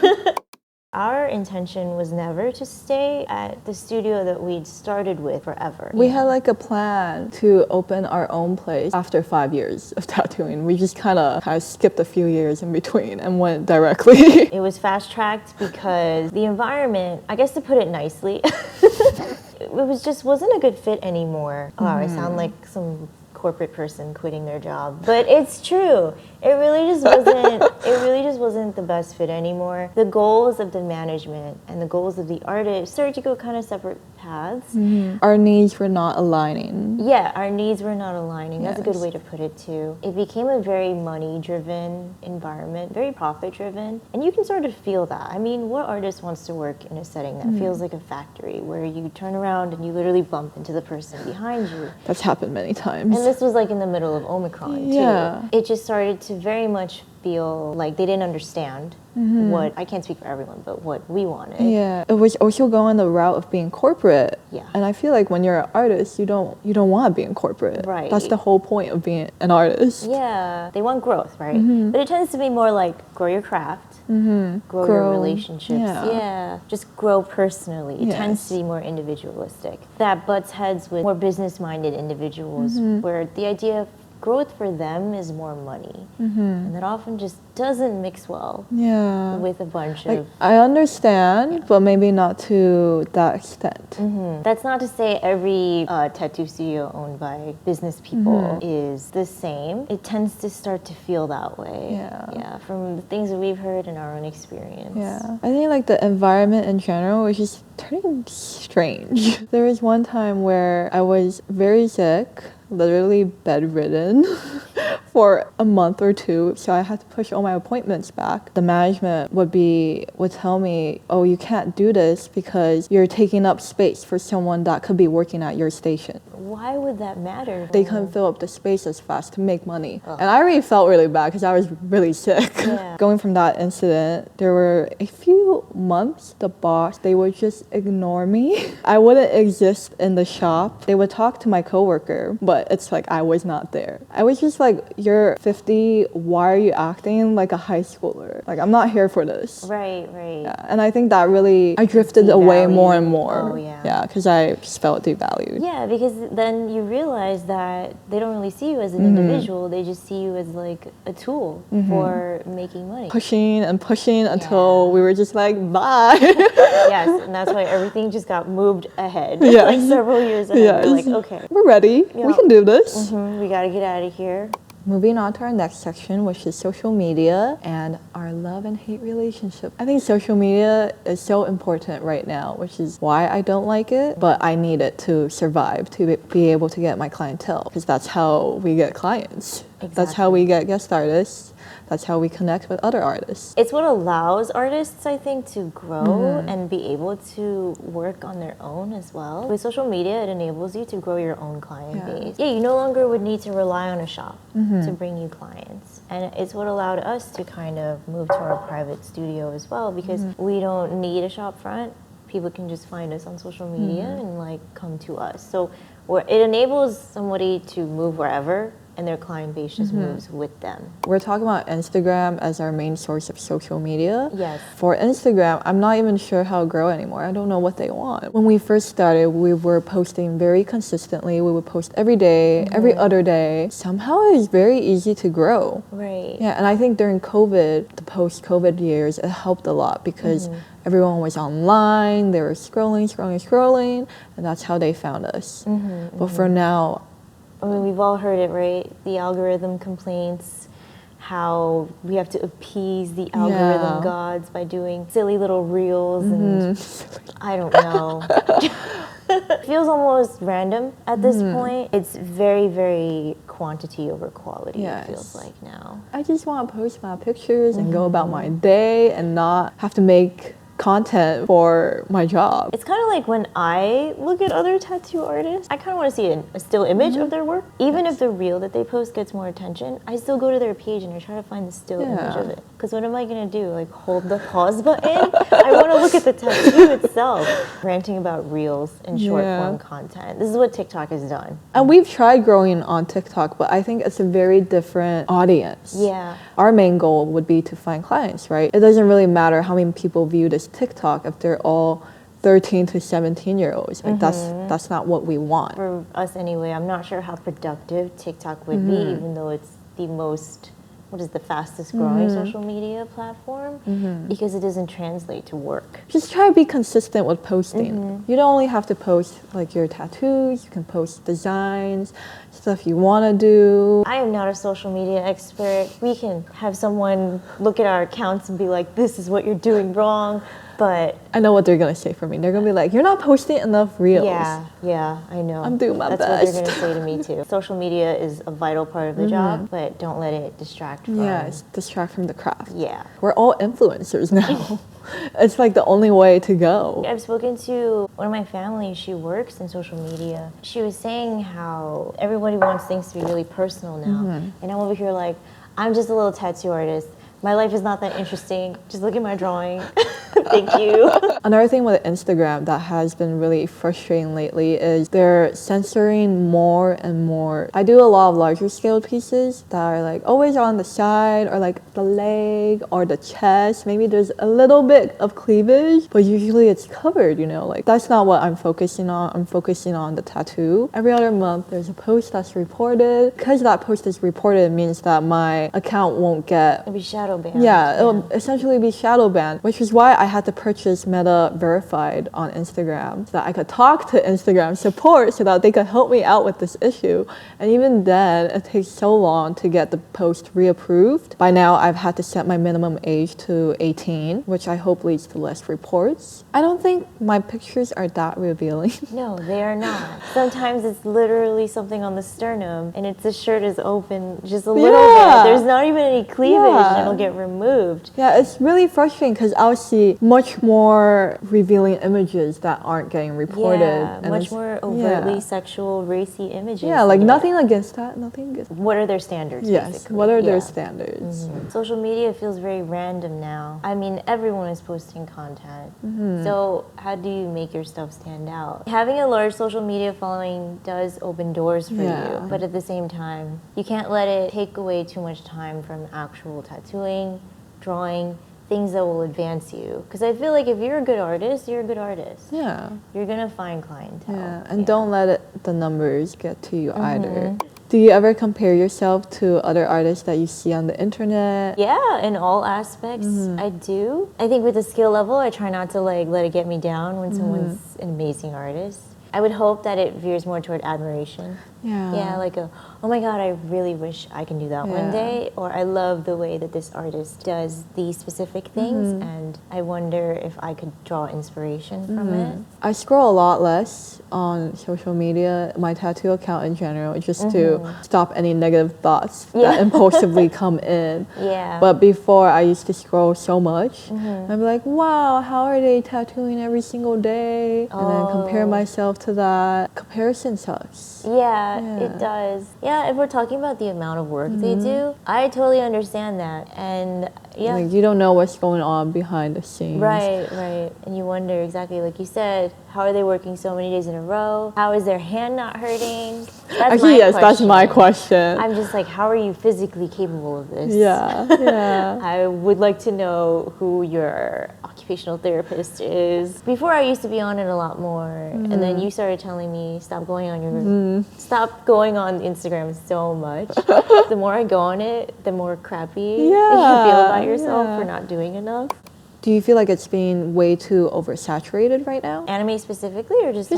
Our intention was never to stay at the studio that we'd started with forever. We had like a plan to open our own place after 5 years of tattooing. We just kind of skipped a few years in between and went directly. It was fast-tracked because the environment, I guess to put it nicely, it wasn't a good fit anymore. Oh, I sound like some corporate person quitting their job, but it's true. It really just wasn't the best fit anymore. The goals of the management and the goals of the artist started to go kind of separate paths. Our needs were not aligning. Yeah, our needs were not aligning. That's a good way to put it too. It became a very money-driven environment, very profit-driven, and you can sort of feel that. I mean, what artist wants to work in a setting that feels like a factory where you turn around and you literally bump into the person behind you? That's happened many times. And this was like in the middle of Omicron too. It just started to very much feel like they didn't understand what, I can't speak for everyone, but what we wanted. Yeah, it was also going the route of being corporate. Yeah. And I feel like when you're an artist, you don't want to be in corporate. Right. That's the whole point of being an artist. Yeah, they want growth, right? But it tends to be more like grow your craft, grow your relationships. Just grow personally. It tends to be more individualistic. That butts heads with more business-minded individuals where the idea of growth for them is more money. And that often just doesn't mix well with a bunch of... I understand, but maybe not to that extent. That's not to say every tattoo studio owned by business people is the same. It tends to start to feel that way. Yeah, from the things that we've heard in our own experience. Yeah, I think like the environment in general is just turning strange. There was one time where I was very sick, literally bedridden for a month or two, so I had to push all my appointments back. The management would tell me, oh, you can't do this because you're taking up space for someone that could be working at your station. Why would that matter? They couldn't fill up the space as fast to make money. And I already felt really bad because I was really sick. Going from that incident, there were a few months, the boss, they would just ignore me. I wouldn't exist in the shop. They would talk to my coworker, but it's like I was not there. I was just like, you're 50, why are you acting like a high schooler? Like, I'm not here for this. Right. Yeah. And I think that really, I drifted away more and more. Yeah, because I just felt devalued. Yeah, because then you realize that they don't really see you as an individual. They just see you as like a tool for making money. Pushing until we were just like, bye. Yes, and that's why everything just got moved ahead. Like several years ahead. We're like, okay. We're ready. We can do this. We got to get out of here. Moving on to our next section, which is social media and our love and hate relationship. I think social media is so important right now, which is why I don't like it, but I need it to survive, to be able to get my clientele, because that's how we get clients. Exactly. That's how we get guest artists. That's how we connect with other artists. It's what allows artists, I think, to grow and be able to work on their own as well. With social media, it enables you to grow your own client base. Yeah, you no longer would need to rely on a shop to bring you clients. And it's what allowed us to kind of move to our private studio as well, because we don't need a shop front. People can just find us on social media and like come to us. So it enables somebody to move wherever, and their client base just moves with them. We're talking about Instagram as our main source of social media. Yes. For Instagram, I'm not even sure how to grow anymore. I don't know what they want. When we first started, we were posting very consistently. We would post every day, every other day. Somehow it was very easy to grow. Right. Yeah, and I think during COVID, the post-COVID years, it helped a lot because everyone was online, they were scrolling, and that's how they found us. But for now, I mean, we've all heard it, right? The algorithm complaints, how we have to appease the algorithm gods by doing silly little reels and I don't know. It feels almost random at this point. It's very, very quantity over quality, it feels like now. I just want to post my pictures and go about my day and not have to make content for my job. It's kind of like when I look at other tattoo artists, I kind of want to see a still image of their work. Even if the reel that they post gets more attention, I still go to their page and I try to find the still image of it. Because what am I going to do? Like hold the pause button? I want to look at the tattoo itself. Ranting about reels and short form content. This is what TikTok has done. And we've tried growing on TikTok, but I think it's a very different audience. Yeah. Our main goal would be to find clients, right? It doesn't really matter how many people view this TikTok if they're all 13 to 17-year-olds. Like that's not what we want. For us anyway, I'm not sure how productive TikTok would be, even though it's the most, the fastest growing social media platform, because it doesn't translate to work. Just try to be consistent with posting. You don't only have to post like your tattoos, you can post designs, stuff you want to do. I am not a social media expert. We can have someone look at our accounts and be like, this is what you're doing wrong. But I know what they're going to say for me. They're going to be like, you're not posting enough reels. Yeah, I know. I'm doing my best. That's what they're going to say to me too. Social media is a vital part of the job, but don't let it distract from... Yes, distract from the craft. Yeah. We're all influencers now. It's like the only way to go. I've spoken to one of my family, she works in social media. She was saying how everybody wants things to be really personal now. And I'm over here like, I'm just a little tattoo artist. My life is not that interesting. Just look at my drawing. Thank you. Another thing with Instagram that has been really frustrating lately is they're censoring more and more. I do a lot of larger scale pieces that are like always on the side or like the leg or the chest. Maybe there's a little bit of cleavage, but usually it's covered, you know, like that's not what I'm focusing on. I'm focusing on the tattoo. Every other month there's a post that's reported. Because that post is reported, it means that my account won't get... It'll be shadow banned. Yeah, it'll essentially be shadow banned, which is why I had to purchase Meta Verified on Instagram so that I could talk to Instagram support so that they could help me out with this issue. And even then, it takes so long to get the post reapproved. By now, I've had to set my minimum age to 18, which I hope leads to less reports. I don't think my pictures are that revealing. No, they are not. Sometimes it's literally something on the sternum and the shirt is open just a little bit. There's not even any cleavage and it'll get removed. Yeah, it's really frustrating because I'll see much more revealing images that aren't getting reported. Yeah, and much more overtly sexual, racy images. Yeah, like nothing against that, nothing against that. What are their standards, Yes, basically? what are their standards? Social media feels very random now. I mean, everyone is posting content. So how do you make your stuff stand out? Having a large social media following does open doors for you, but at the same time, you can't let it take away too much time from actual tattooing, drawing, things that will advance you. Because I feel like if you're a good artist, you're a good artist. Yeah. You're going to find clientele. Yeah, and don't let the numbers get to you either. Do you ever compare yourself to other artists that you see on the internet? Yeah, in all aspects, I do. I think with the skill level, I try not to like let it get me down when someone's an amazing artist. I would hope that it veers more toward admiration. Yeah. Like oh my God, I really wish I can do that one day. Or I love the way that this artist does these specific things, and I wonder if I could draw inspiration from it. I scroll a lot less on social media, my tattoo account in general, just to stop any negative thoughts that impulsively come in. But before, I used to scroll so much. I'd be like, wow, how are they tattooing every single day? And then compare myself to that. Comparison sucks. It does. If we're talking about the amount of work they do, I totally understand that. And like, you don't know what's going on behind the scenes. Right. And you wonder exactly, like you said, how are they working so many days in a row? How is their hand not hurting? Actually, yes, that's my question. I'm just like, how are you physically capable of this? I would like to know who your occupational therapist is. Before, I used to be on it a lot more, and then you started telling me stop going on Instagram so much. The more I go on it, the more crappy you feel about yourself for not doing enough. Do you feel like it's being way too oversaturated right now? Anime specifically, or just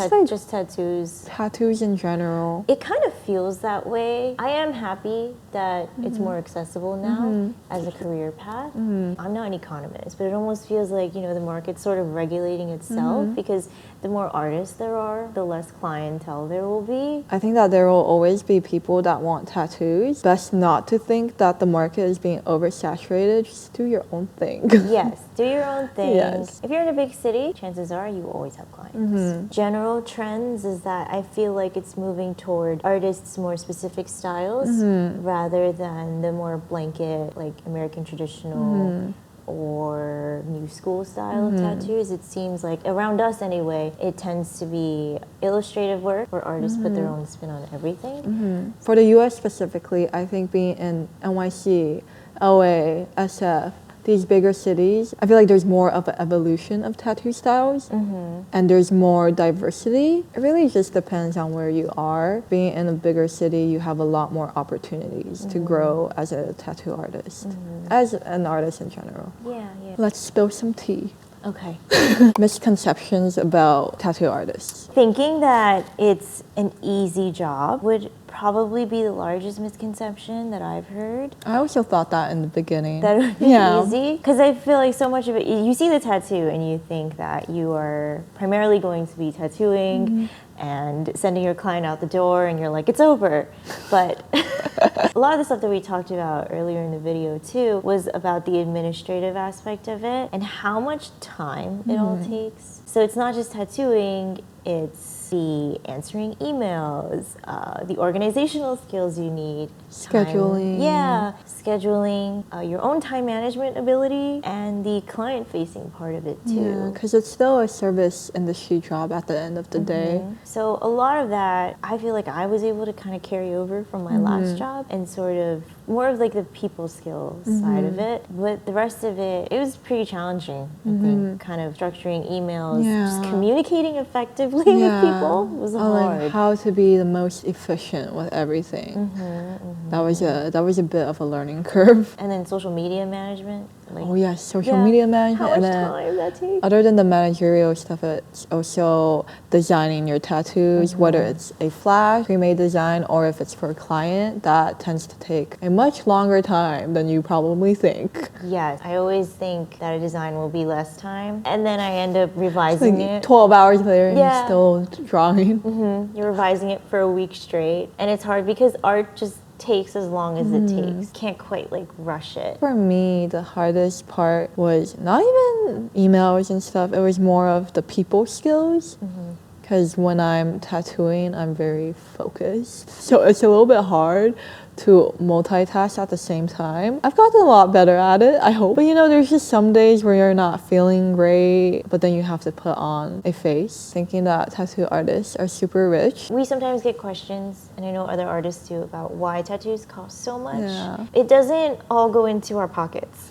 tattoos? Tattoos in general. It kind of feels that way. I am happy that it's more accessible now as a career path. I'm not an economist, but it almost feels like, the market's sort of regulating itself because the more artists there are, the less clientele there will be. I think that there will always be people that want tattoos. Best not to think that the market is being oversaturated. Just do your own thing. Yes, do your own thing. Yes. If you're in a big city, chances are you always have clients. General trends is that I feel like it's moving toward artists' more specific styles rather than the more blanket, like American traditional or new school style of tattoos. It seems like, around us anyway, it tends to be illustrative work where artists put their own spin on everything. For the US specifically, I think being in NYC, LA, SF, these bigger cities, I feel like there's more of an evolution of tattoo styles and there's more diversity. It really just depends on where you are. Being in a bigger city, you have a lot more opportunities to grow as a tattoo artist, as an artist in general. Let's spill some tea. Okay. Misconceptions about tattoo artists. Thinking that it's an easy job would probably be the largest misconception that I've heard. I also thought that in the beginning. That it would be easy? Because I feel like so much of it, you see the tattoo and you think that you are primarily going to be tattooing and sending your client out the door and you're like, it's over. But a lot of the stuff that we talked about earlier in the video too was about the administrative aspect of it and how much time it all takes. So it's not just tattooing, it's the answering emails, the organizational skills you need. Scheduling. Scheduling, your own time management ability, and the client-facing part of it too. Yeah, because it's still a service industry job at the end of the day. So a lot of that, I feel like I was able to kind of carry over from my last job and sort of more of like the people skills side of it. But the rest of it, it was pretty challenging, I think, kind of structuring emails, just communicating effectively with people was hard. Like how to be the most efficient with everything. That was a bit of a learning curve. And then social media management. Like, social media management. How much time that takes? Other than the managerial stuff, it's also designing your tattoos, whether it's a flash, pre-made design, or if it's for a client, that tends to take a much longer time than you probably think. Yes, I always think that a design will be less time, and then I end up revising it. 12 hours later and you're still drawing. You're revising it for a week straight, and it's hard because art just takes as long as it takes. Can't quite like rush it. For me, the hardest part was not even emails and stuff. It was more of the people skills. Because when I'm tattooing, I'm very focused. So it's a little bit hard to multitask at the same time. I've gotten a lot better at it, I hope. But there's just some days where you're not feeling great, but then you have to put on a face, thinking that tattoo artists are super rich. We sometimes get questions, and I know other artists too, about why tattoos cost so much. Yeah. It doesn't all go into our pockets.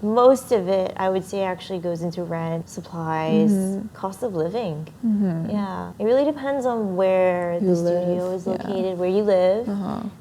Most of it, I would say, actually goes into rent, supplies, cost of living. Yeah. It really depends on where the studio is located, where you live.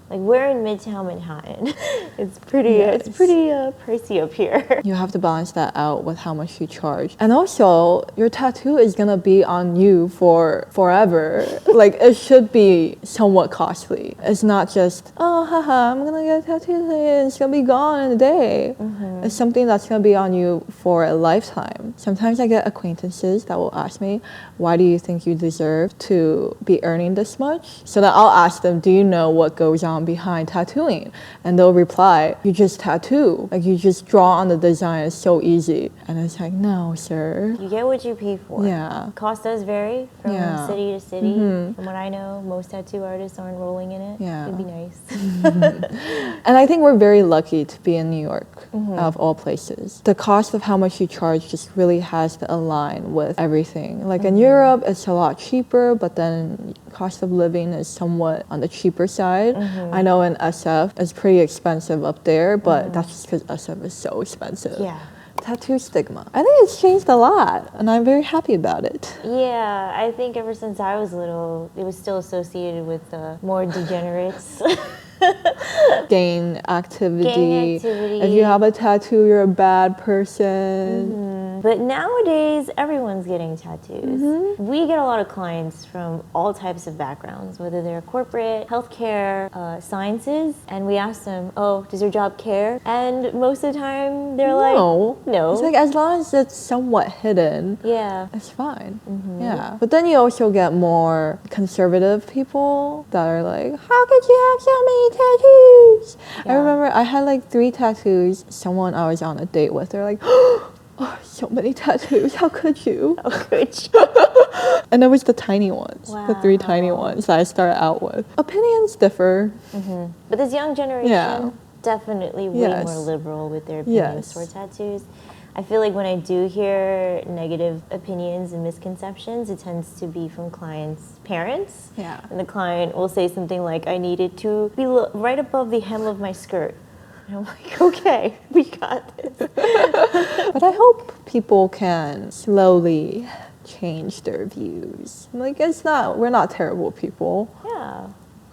Like we're in Midtown Manhattan. It's pretty Yes. pricey up here. You have to balance that out with how much you charge. And also, your tattoo is gonna be on you for forever. Like, it should be somewhat costly. It's not just, oh, haha, I'm gonna get a tattoo today and it's gonna be gone in a day. It's something that's gonna be on you for a lifetime. Sometimes I get acquaintances that will ask me, why do you think you deserve to be earning this much? So then I'll ask them, do you know what goes on behind tattooing? And they'll reply, you just tattoo. Like, you just draw on the design. It's so easy. And it's like, no, sir. You get what you pay for. Yeah. Cost does vary from Yeah. city to city. From what I know, most tattoo artists aren't rolling in it. Yeah. It'd be nice. And I think we're very lucky to be in New York, of all places. The cost of how much you charge just really has to align with everything. Like in Europe, it's a lot cheaper, but then cost of living is somewhat on the cheaper side. I know in SF, it's pretty expensive up there, but that's just because SF is so expensive. Yeah. Tattoo stigma. I think it's changed a lot, and I'm very happy about it. Yeah, I think ever since I was little, it was still associated with more degenerates. Gang activity. Gang activity. If you have a tattoo, you're a bad person. But nowadays, everyone's getting tattoos. We get a lot of clients from all types of backgrounds, whether they're corporate, healthcare, sciences, and we ask them, oh, does your job care? And most of the time, they're No. like, no. It's like, as long as it's somewhat hidden, Yeah. it's fine. Yeah. But then you also get more conservative people that are like, how could you have so many tattoos? I Yeah. remember I had like 3 tattoos. Someone I was on a date with, they're like, oh, so many tattoos. How could you? How could you? And it was the tiny ones, the 3 tiny Wow. ones that I started out with. Opinions differ. But this young generation, Yeah. definitely way Yes. more liberal with their opinions Yes. toward tattoos. I feel like when I do hear negative opinions and misconceptions, it tends to be from clients' parents. Yeah. And the client will say something like, I need it to be right above the hem of my skirt. And I'm like, okay, we got this. But I hope people can slowly change their views. Like, we're not terrible people. Yeah.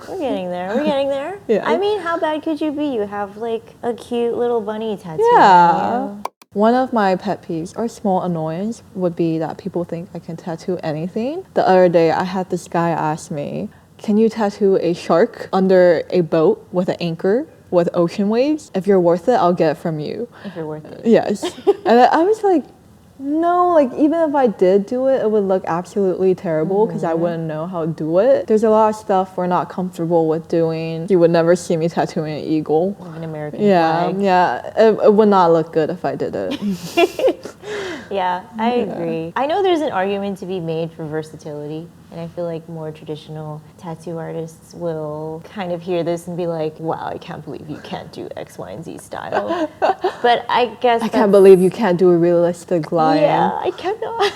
We're getting there. We're getting there. Yeah. I mean, how bad could you be? You have like a cute little bunny tattoo. Yeah. on you. One of my pet peeves or small annoyance would be that people think I can tattoo anything. The other day, I had this guy ask me, can you tattoo a shark under a boat with an anchor with ocean waves? If you're worth it, I'll get it from you. If you're worth it. Yes. And I was like, no, like even if I did do it, it would look absolutely terrible because I wouldn't know how to do it. There's a lot of stuff we're not comfortable with doing. You would never see me tattooing an eagle. Like an American Yeah, flag. yeah. It would not look good if I did it. Yeah, I agree. I know there's an argument to be made for versatility, and I feel like more traditional tattoo artists will kind of hear this and be like, wow, I can't believe you can't do X, Y, and Z style. But I guess I can't believe you can't do a realistic line. Yeah, I cannot.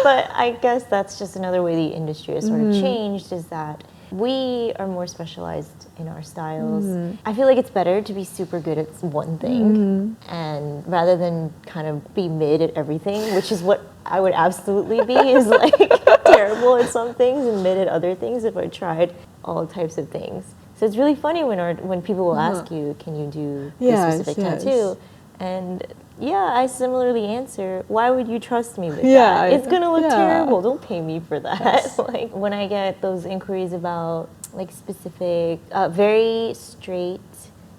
But I guess that's just another way the industry has sort of changed, is that we are more specialized in our styles. I feel like it's better to be super good at one thing and rather than kind of be mid at everything, which is what I would absolutely be, is like terrible at some things and mid at other things if I tried all types of things. So it's really funny when people will ask you, can you do this specific tattoo? And yeah, I similarly answer, why would you trust me with that? It's gonna look terrible. Don't pay me for that. Yes. Like when I get those inquiries about like specific, very straight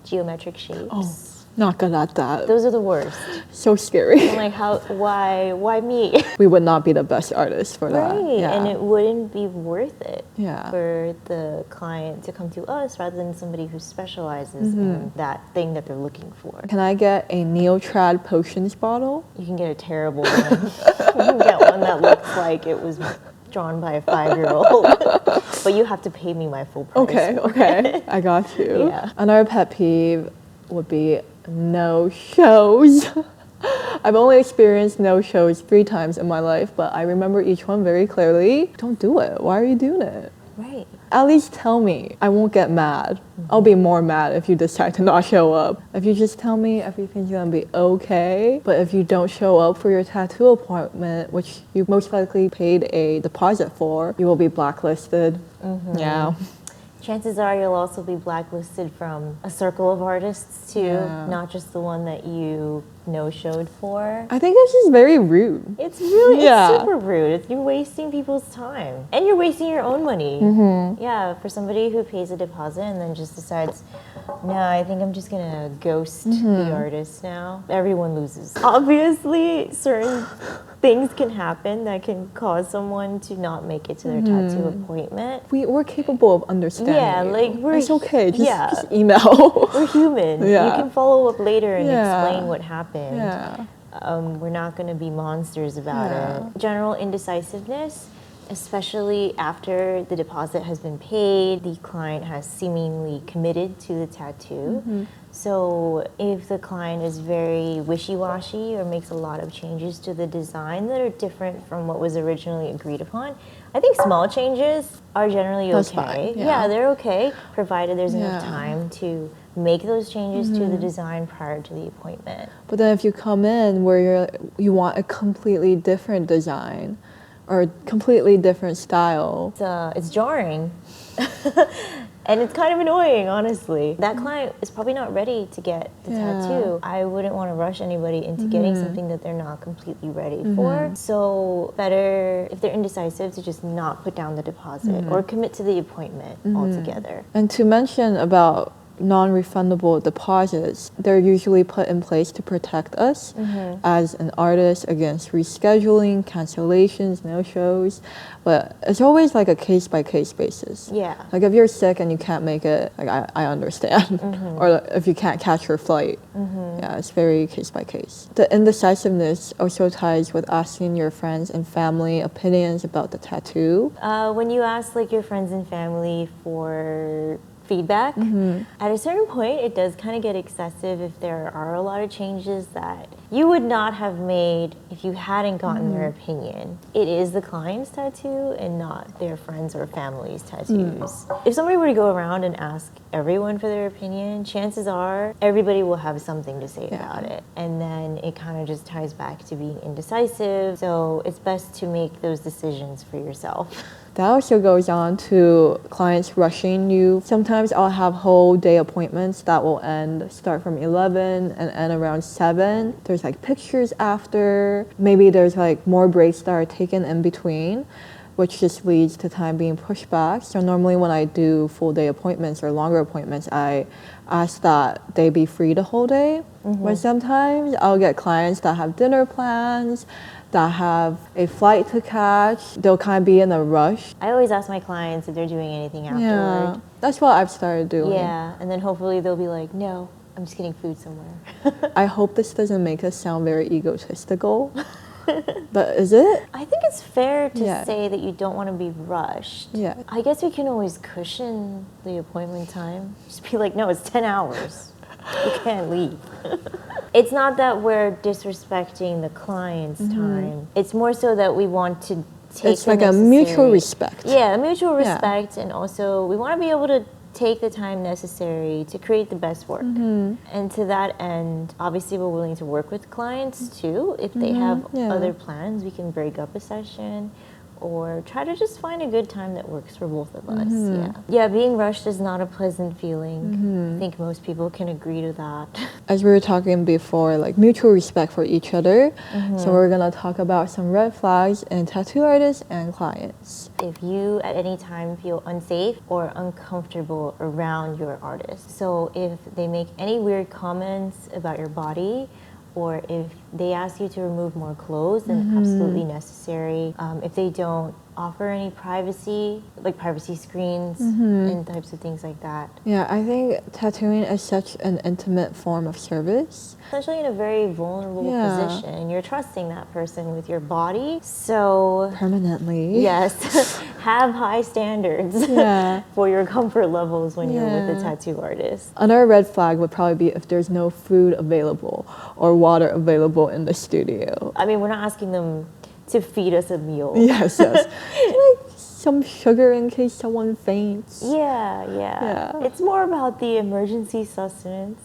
geometric shapes. Oh, not good at that. Those are the worst. So scary. I'm like, why me? We would not be the best artists for that. Right, Yeah. and it wouldn't be worth it Yeah. for the client to come to us rather than somebody who specializes in that thing that they're looking for. Can I get a Neotrad potions bottle? You can get a terrible one. You can get one that looks like it was drawn by a 5-year-old. But you have to pay me my full price. Okay. I got you. Yeah. Another pet peeve would be no shows. I've only experienced no shows 3 times in my life, but I remember each one very clearly. Don't do it. Why are you doing it? Right. At least tell me. I won't get mad. I'll be more mad if you decide to not show up. If you just tell me everything's gonna be okay, but if you don't show up for your tattoo appointment, which you most likely paid a deposit for, you will be blacklisted. Yeah. chances are you'll also be blacklisted from a circle of artists too, not just the one that you no-showed for. I think it's just very rude. It's really it's super rude. You're wasting people's time. And you're wasting your own money. Yeah, for somebody who pays a deposit and then just decides, no, I think I'm just gonna ghost the artist now. Everyone loses. Obviously, certain things can happen that can cause someone to not make it to their tattoo appointment. We're capable of understanding. Yeah, like it's okay. Just email. We're human. You can follow up later and explain what happened. Yeah. We're not going to be monsters about it. General indecisiveness, especially after the deposit has been paid, the client has seemingly committed to the tattoo. So if the client is very wishy-washy or makes a lot of changes to the design that are different from what was originally agreed upon, I think small changes are generally That's okay. fine, yeah. They're okay, provided there's enough time to make those changes to the design prior to the appointment. But then if you come in where you want a completely different design or a completely different style. It's jarring. And it's kind of annoying, honestly. That client is probably not ready to get the tattoo. I wouldn't want to rush anybody into getting something that they're not completely ready for. So better, if they're indecisive, to just not put down the deposit or commit to the appointment altogether. And to mention about non-refundable deposits, they're usually put in place to protect us as an artist against rescheduling, cancellations, no-shows. But it's always like a case-by-case basis. Yeah. Like if you're sick and you can't make it, like I understand. Or if you can't catch your flight. Yeah, it's very case-by-case. The indecisiveness also ties with asking your friends and family opinions about the tattoo. When you ask like your friends and family for feedback, at a certain point it does kind of get excessive if there are a lot of changes that you would not have made if you hadn't gotten their opinion. It is the client's tattoo and not their friends or family's tattoos. If somebody were to go around and ask everyone for their opinion, chances are everybody will have something to say about it. And then it kind of just ties back to being indecisive. So it's best to make those decisions for yourself. That also goes on to clients rushing you. Sometimes I'll have whole day appointments that will start from 11 and end around 7. There's like pictures after. Maybe there's like more breaks that are taken in between, which just leads to time being pushed back. So normally when I do full day appointments or longer appointments, I ask that they be free the whole day. But sometimes I'll get clients that have dinner plans, that have a flight to catch. They'll kind of be in a rush. I always ask my clients if they're doing anything afterward. Yeah, that's what I've started doing. Yeah, and then hopefully they'll be like, no, I'm just getting food somewhere. I hope this doesn't make us sound very egotistical. But is it? I think it's fair to say that you don't want to be rushed. Yeah. I guess we can always cushion the appointment time. Just be like, no, it's 10 hours. You can't leave. It's not that we're disrespecting the client's time. It's more so that we want to take It's like a mutual respect. Yeah, a mutual respect. And also we want to be able to take the time necessary to create the best work. And to that end, obviously we're willing to work with clients too. If they have other plans, we can break up a session or try to just find a good time that works for both of us. Yeah, being rushed is not a pleasant feeling. I think most people can agree to that. As we were talking before, like mutual respect for each other. So we're gonna talk about some red flags in tattoo artists and clients. If you at any time feel unsafe or uncomfortable around your artist, so if they make any weird comments about your body, or if they ask you to remove more clothes than absolutely necessary, if they don't offer any privacy, like privacy screens and types of things like that. Yeah, I think tattooing is such an intimate form of service. Especially in a very vulnerable position. You're trusting that person with your body, so... Permanently. Yes, have high standards for your comfort levels when you're with a tattoo artist. Another red flag would probably be if there's no food available or water available in the studio. I mean, we're not asking them to feed us a meal. Yes. Like some sugar in case someone faints. Yeah. It's more about the emergency sustenance.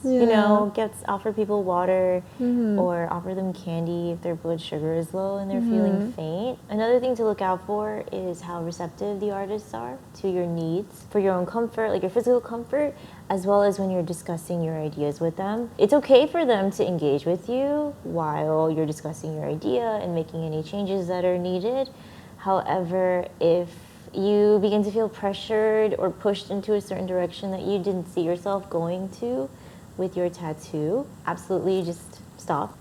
Offer people water or offer them candy if their blood sugar is low and they're feeling faint. Another thing to look out for is how receptive the artists are to your needs for your own comfort, like your physical comfort, as well as when you're discussing your ideas with them. It's okay for them to engage with you while you're discussing your idea and making any changes that are needed. However, if you begin to feel pressured or pushed into a certain direction that you didn't see yourself going to with your tattoo, absolutely just stop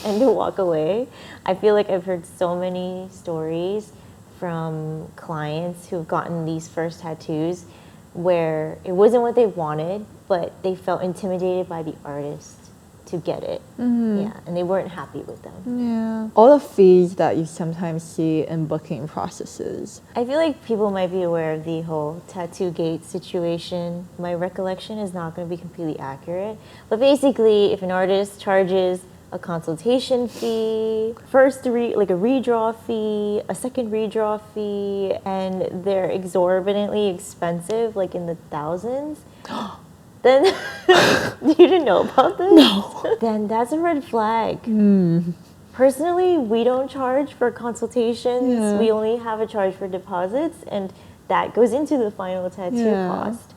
and walk away. I feel like I've heard so many stories from clients who've gotten these first tattoos where it wasn't what they wanted, but they felt intimidated by the artist to get it. Yeah, and they weren't happy with them. Yeah. All the fees that you sometimes see in booking processes. I feel like people might be aware of the whole tattoo gate situation. My recollection is not going to be completely accurate, but basically if an artist charges a consultation fee, first a redraw fee, a second redraw fee, and they're exorbitantly expensive, like in the thousands, then you didn't know about this? No. Then that's a red flag. Personally, we don't charge for consultations. Yeah. We only have a charge for deposits, and that goes into the final tattoo cost.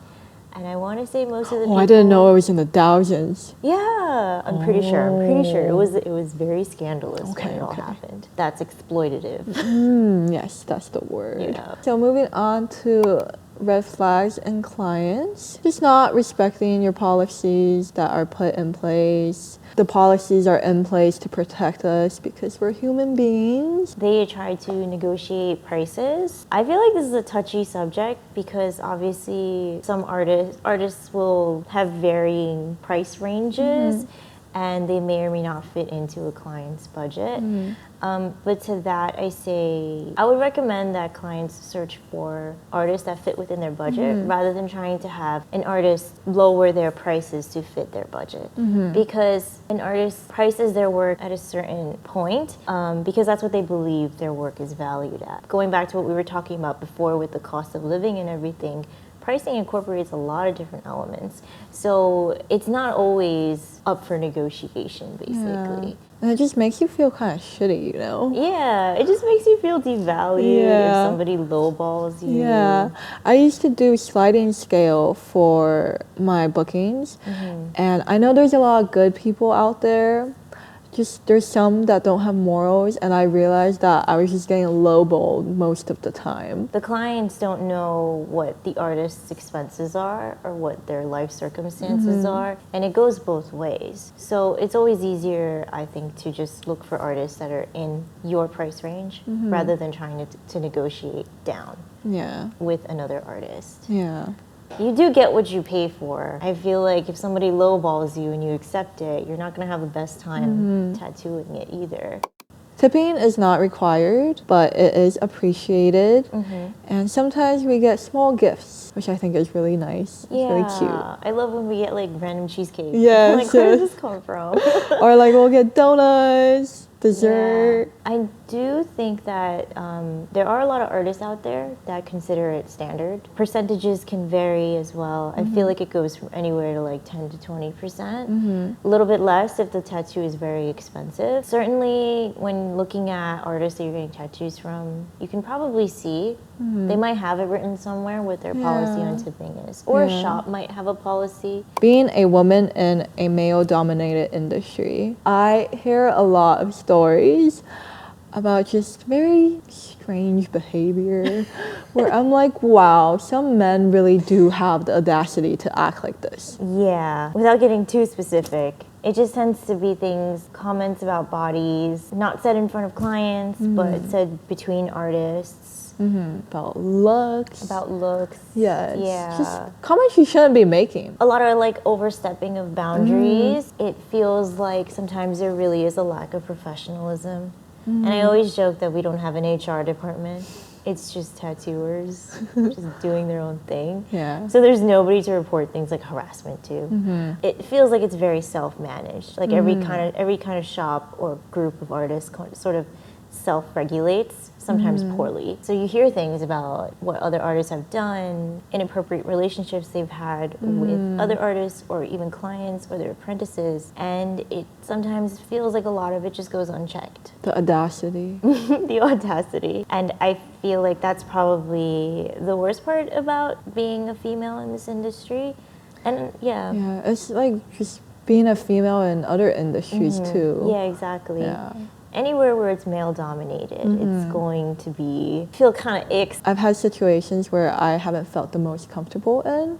And I want to say most of the people... I didn't know it was in the thousands. Yeah, I'm pretty sure. It was very scandalous when it all happened. That's exploitative. Yes, that's the word. Yeah. So moving on to red flags in clients. Just not respecting your policies that are put in place. The policies are in place to protect us because we're human beings. They try to negotiate prices. I feel like this is a touchy subject because obviously some artists will have varying price ranges and they may or may not fit into a client's budget. But to that, I say, I would recommend that clients search for artists that fit within their budget rather than trying to have an artist lower their prices to fit their budget. Because an artist prices their work at a certain point because that's what they believe their work is valued at. Going back to what we were talking about before with the cost of living and everything, pricing incorporates a lot of different elements. So it's not always up for negotiation, basically. Yeah. And it just makes you feel kind of shitty, you know? Yeah, it just makes you feel devalued if somebody lowballs you. Yeah, I used to do sliding scale for my bookings, and I know there's a lot of good people out there. Just there's some that don't have morals, and I realized that I was just getting lowballed most of the time. The clients don't know what the artist's expenses are or what their life circumstances are, and it goes both ways. So it's always easier, I think, to just look for artists that are in your price range rather than trying to negotiate down with another artist. Yeah. You do get what you pay for. I feel like if somebody lowballs you and you accept it, you're not going to have the best time tattooing it either. Tipping is not required, but it is appreciated. And sometimes we get small gifts, which I think is really nice. It's really cute. I love when we get like random cheesecake. Yes, like, where does this come from? Or like we'll get donuts, dessert. Yeah. I do think that there are a lot of artists out there that consider it standard. Percentages can vary as well. I feel like it goes from anywhere to like 10 to 20%. A little bit less if the tattoo is very expensive. Certainly when looking at artists that you're getting tattoos from, you can probably see they might have it written somewhere what their policy on tipping is. Or a shop might have a policy. Being a woman in a male-dominated industry, I hear a lot of stories about just very strange behavior where I'm like, wow, some men really do have the audacity to act like this. Yeah, without getting too specific, it just tends to be things, comments about bodies, not said in front of clients, but said between artists. About looks. Yeah. Just comments you shouldn't be making. A lot of like overstepping of boundaries. It feels like sometimes there really is a lack of professionalism. And I always joke that we don't have an HR department. It's just tattooers just doing their own thing. Yeah. So there's nobody to report things like harassment to. It feels like it's very self-managed. Like every kind of shop or group of artists sort of self-regulates, sometimes poorly. So you hear things about what other artists have done, inappropriate relationships they've had with other artists or even clients or their apprentices, and it sometimes feels like a lot of it just goes unchecked. The audacity. The audacity. And I feel like that's probably the worst part about being a female in this industry. And Yeah, it's like just being a female in other industries too. Yeah, exactly. Yeah. Anywhere where it's male dominated, it's going to feel kind of ick. I've had situations where I haven't felt the most comfortable in.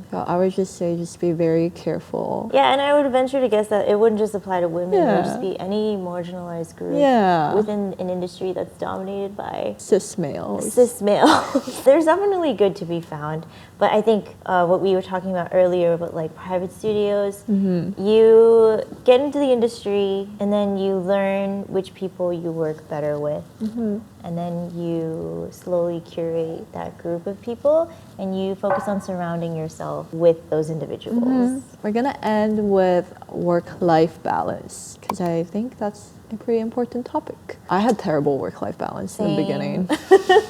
So I would just say just be very careful. Yeah, and I would venture to guess that it wouldn't just apply to women, it would just Yeah. be any marginalized group Yeah. within an industry that's dominated by Cis males. cis males. There's definitely good to be found, but I think what we were talking about earlier about like private studios, you get into the industry and then you learn which people you work better with, and then you slowly curate that group of people and you focus on surrounding yourself with those individuals. We're gonna end with work-life balance because I think that's a pretty important topic. I had terrible work-life balance in the beginning.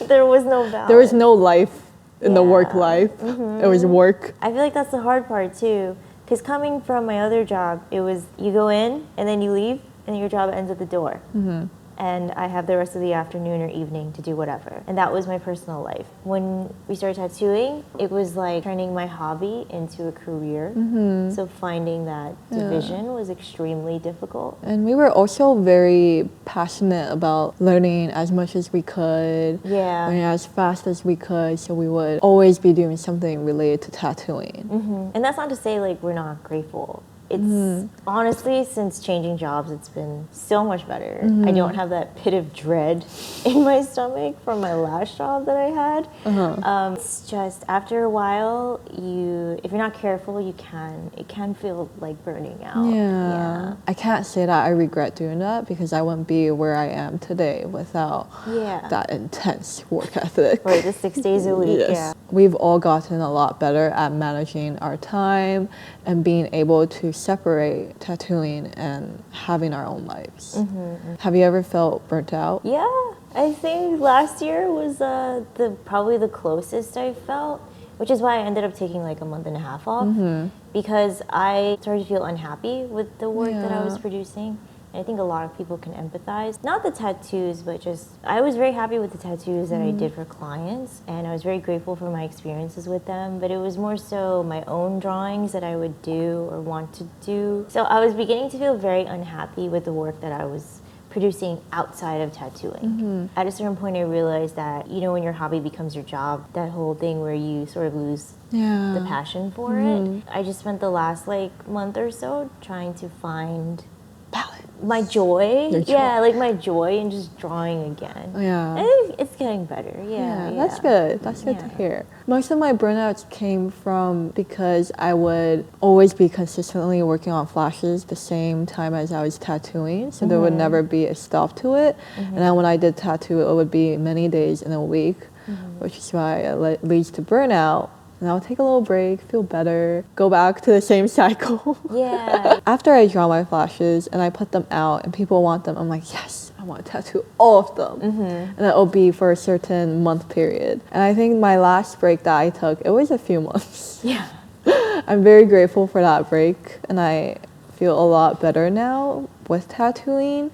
There was no balance. There was no life in the work Yeah. life. It was work. I feel like that's the hard part too, because coming from my other job, it was you go in and then you leave and your job ends at the door. And I have the rest of the afternoon or evening to do whatever. And that was my personal life. When we started tattooing, it was like turning my hobby into a career. So finding that division was extremely difficult. And we were also very passionate about learning as much as we could, Yeah. learning as fast as we could, so we would always be doing something related to tattooing. And that's not to say like we're not grateful. It's honestly, since changing jobs, it's been so much better. I don't have that pit of dread in my stomach from my last job that I had. It's just after a while, if you're not careful, it can feel like burning out. Yeah. I can't say that I regret doing that because I wouldn't be where I am today without Yeah. that intense work ethic. Right, the 6 days a week. Yes. Yeah. We've all gotten a lot better at managing our time and being able to separate tattooing and having our own lives. Have you ever felt burnt out? Yeah, I think last year was probably the closest I felt, which is why I ended up taking like a month and a half off because I started to feel unhappy with the work that I was producing. And I think a lot of people can empathize. Not the tattoos, but just I was very happy with the tattoos that I did for clients, and I was very grateful for my experiences with them, but it was more so my own drawings that I would do or want to do. So I was beginning to feel very unhappy with the work that I was producing outside of tattooing. At a certain point I realized that, when your hobby becomes your job, that whole thing where you sort of lose the passion for it. I just spent the last month or so trying to find my joy. Your joy. Yeah, like my joy in just drawing again. Yeah. And it's getting better. Yeah, That's good. That's good to hear. Most of my burnouts came from because I would always be consistently working on flashes the same time as I was tattooing, so there would never be a stop to it. And then when I did tattoo, it would be many days in a week, which is why it leads to burnout. And I'll take a little break, feel better, go back to the same cycle. Yeah. After I draw my flashes and I put them out and people want them, I'm like, yes, I want to tattoo all of them. And it'll be for a certain month period. And I think my last break that I took, it was a few months. Yeah. I'm very grateful for that break, and I feel a lot better now with tattooing.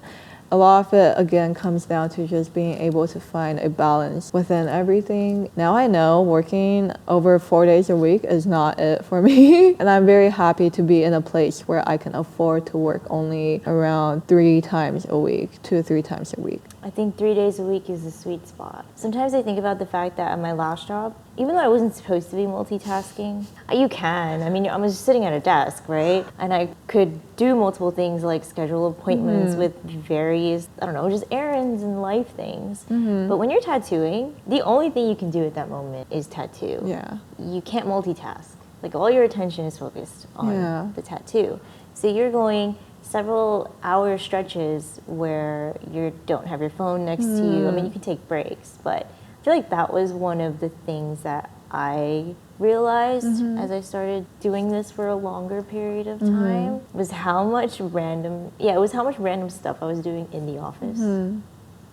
A lot of it, again, comes down to just being able to find a balance within everything. Now I know working over 4 days a week is not it for me. And I'm very happy to be in a place where I can afford to work only around 3 times a week, 2 or 3 times a week. I think 3 days a week is the sweet spot. Sometimes I think about the fact that at my last job, even though I wasn't supposed to be multitasking, you can. I mean, I was just sitting at a desk, right? And I could do multiple things like schedule appointments with various, just errands and life things. But when you're tattooing, the only thing you can do at that moment is tattoo. Yeah. You can't multitask. Like all your attention is focused on the tattoo. So you're going several hour stretches where you don't have your phone next to you. I mean, you can take breaks, but I feel like that was one of the things that I realized as I started doing this for a longer period of time was how much random stuff I was doing in the office.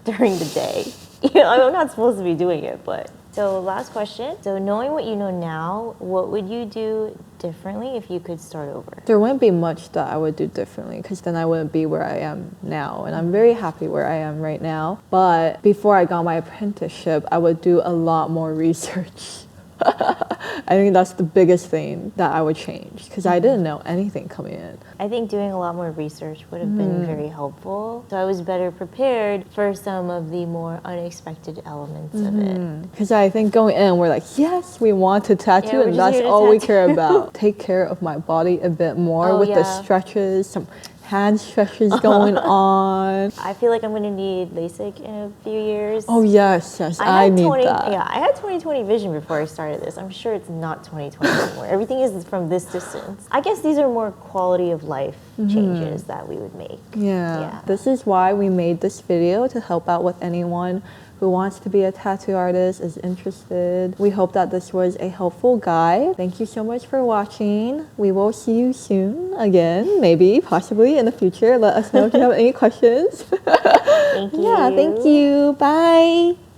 during the day. You know, I'm not supposed to be doing it, but. So last question. So knowing what you know now, what would you do differently if you could start over? There wouldn't be much that I would do differently because then I wouldn't be where I am now. And I'm very happy where I am right now. But before I got my apprenticeship, I would do a lot more research. I think that's the biggest thing that I would change because I didn't know anything coming in. I think doing a lot more research would have been very helpful. So I was better prepared for some of the more unexpected elements of it. Because I think going in, we're like, yes, we want to tattoo, we're and just that's here to all we tattoo. care about. Take care of my body a bit more with the yeah. stretches, some hand stretches going on. I feel like I'm going to need LASIK in a few years. Oh, yes, I had need 20, that. Yeah, I had 20/20 vision before I started this. I'm sure it's not 20/20 anymore. Everything is from this distance. I guess these are more quality of life changes that we would make. Yeah. This is why we made this video, to help out with anyone who wants to be a tattoo artist, is interested. We hope that this was a helpful guide. Thank you so much for watching. We will see you soon again, maybe, possibly in the future. Let us know if you have any questions. Thank you. Yeah, thank you. Bye.